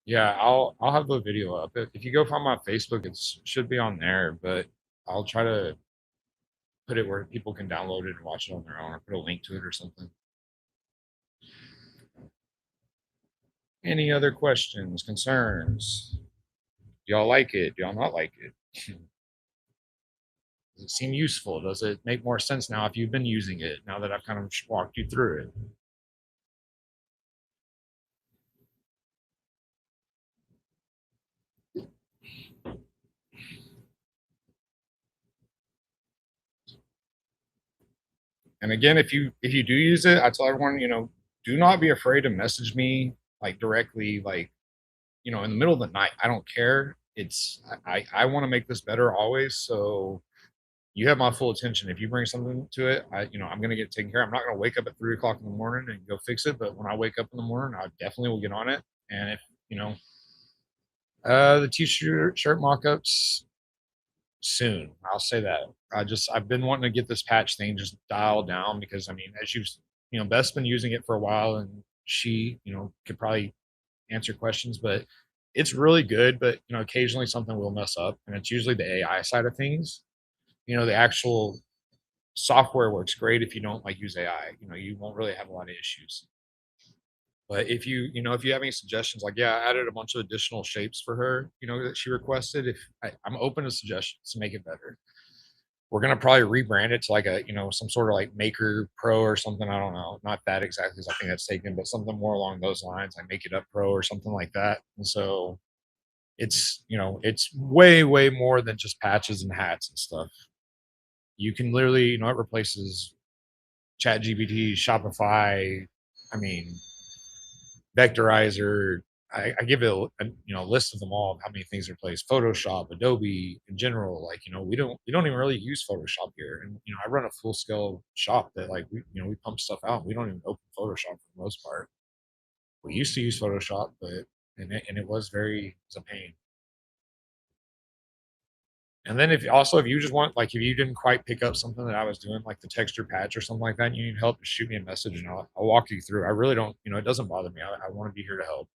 Yeah, I'll have the video up. If you go find my Facebook, it should be on there, but I'll try to put it where people can download it and watch it on their own, or put a link to it or something. Any other questions, concerns? Do y'all like it? Do y'all not like it? Does it seem useful? Does it make more sense now if you've been using it, now that I've kind of walked you through it? And again, if you do use it, I tell everyone, do not be afraid to message me like directly, like, in the middle of the night. I don't care. I want to make this better always. So you have my full attention. If you bring something to it, I'm gonna get taken care of. I'm not gonna wake up at 3 o'clock in the morning and go fix it, but when I wake up in the morning, I definitely will get on it. And if the t-shirt mock-ups soon. I'll say that. I've been wanting to get this patch thing just dialed down because I mean, as Beth's been using it for a while and she, could probably answer questions, but it's really good. But occasionally something will mess up, and it's usually the AI side of things. The actual software works great if you don't like use AI. You won't really have a lot of issues. But if if you have any suggestions, like yeah, I added a bunch of additional shapes for her, that she requested. If I'm open to suggestions to make it better. We're gonna probably rebrand it to like a some sort of like Maker Pro or something. I don't know, not that exactly. I think that's taken, but something more along those lines, like Make It Up Pro or something like that. And so it's it's way more than just patches and hats and stuff. You can literally it replaces Chat GPT, Shopify. I mean, vectorizer, I give it a list of them all of how many things are placed. Photoshop, Adobe in general. Like we don't even really use Photoshop here, and I run a full scale shop that like we pump stuff out. We don't even open Photoshop for the most part. We used to use Photoshop, but and it was a pain. And then if you just want like if you didn't quite pick up something that I was doing like the texture patch or something like that, and you need help, just shoot me a message and I'll walk you through. I really don't, it doesn't bother me. I want to be here to help.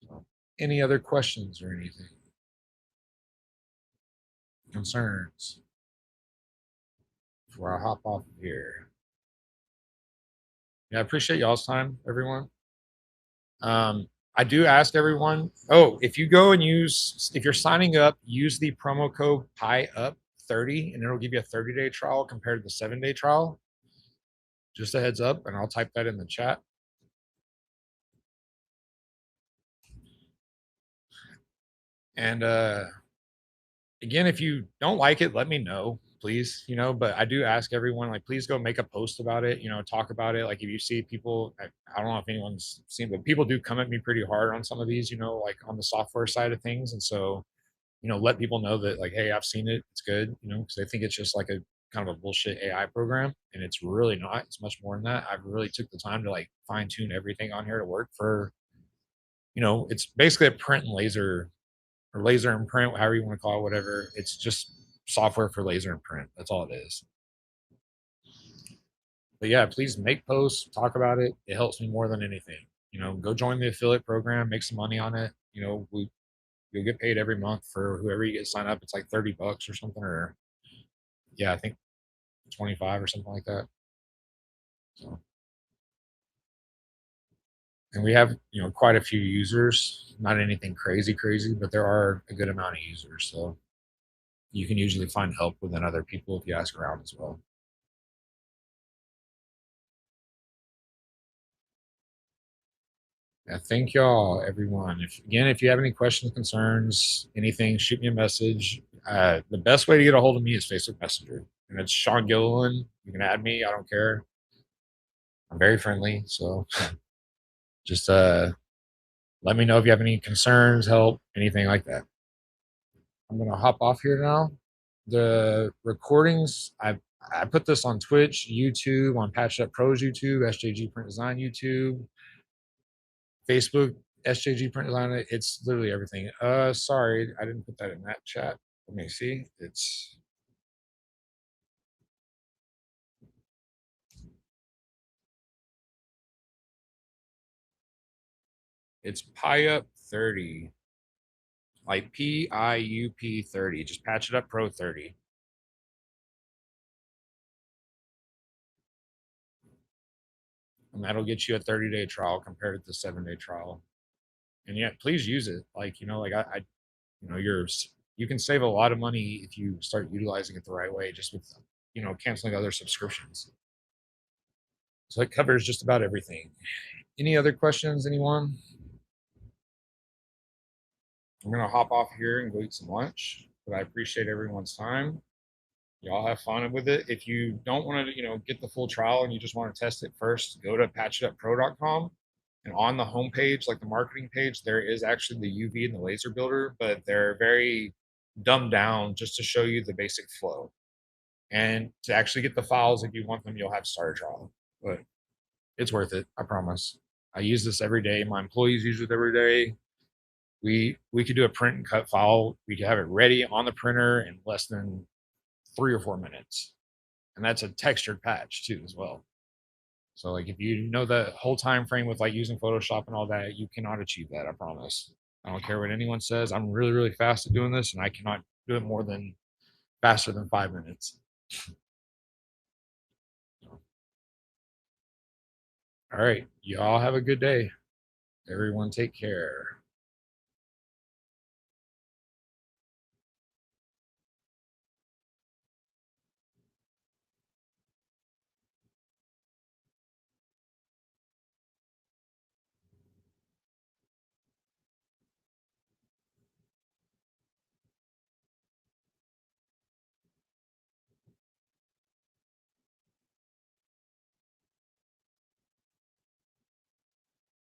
So, any other questions or anything? Concerns before I hop off of here? Yeah, I appreciate y'all's time, everyone. I do ask everyone. Oh, if you go and if you're signing up, use the promo code PIE up 30, and it'll give you a 30-day trial compared to the 7-day trial. Just a heads up, and I'll type that in the chat. And again, if you don't like it, let me know, please. But I do ask everyone, like, please go make a post about it. Talk about it. Like, if you see people, I don't know if anyone's seen, but people do come at me pretty hard on some of these. Like on the software side of things, and so let people know that like, hey, I've seen it. It's good. Because I think it's just like a kind of a bullshit AI program, and it's really not. It's much more than that. I've really took the time to like fine tune everything on here to work for. It's basically a print and laser or laser and print, however you want to call it, whatever. It's just software for laser and print. That's all it is. But yeah, please make posts, talk about it. It helps me more than anything. Go join the affiliate program, make some money on it. You'll get paid every month for whoever you get signed up. It's like $30 or something, or yeah, I think 25 or something like that. So, and we have quite a few users. Not anything crazy, but there are a good amount of users. So you can usually find help within other people if you ask around as well. Yeah, thank y'all, everyone. If you have any questions, concerns, anything, shoot me a message. The best way to get a hold of me is Facebook Messenger, and it's Sean Gilliland. You can add me. I don't care. I'm very friendly, so just let me know if you have any concerns, help, anything like that. I'm gonna hop off here now. The recordings, I put this on Twitch, YouTube, on Patched Up Pros YouTube, SJG Print Design YouTube, Facebook, SJG Print Design. It's literally everything. Sorry, I didn't put that in that chat. Let me see. It's PIUP 30, like PIUP 30. Just Patch It Up Pro 30. And that'll get you a 30-day trial compared to the 7-day trial. And yeah, please use it. Like, you can save a lot of money if you start utilizing it the right way, just with, canceling other subscriptions. So it covers just about everything. Any other questions, anyone? I'm going to hop off here and go eat some lunch, but I appreciate everyone's time. Y'all have fun with it. If you don't want to, get the full trial and you just want to test it first, go to patcheduppro.com. And on the homepage, like the marketing page, there is actually the UV and the laser builder, but they're very dumbed down just to show you the basic flow. And to actually get the files, if you want them, you'll have to start a trial. But it's worth it, I promise. I use this every day. My employees use it every day. We could do a print and cut file. We could have it ready on the printer in less than 3 or 4 minutes. And that's a textured patch too, as well. So like if you know the whole time frame with like using Photoshop and all that, you cannot achieve that, I promise. I don't care what anyone says. I'm really, really fast at doing this, and I cannot do it faster than 5 minutes. All right. Y'all have a good day. Everyone take care.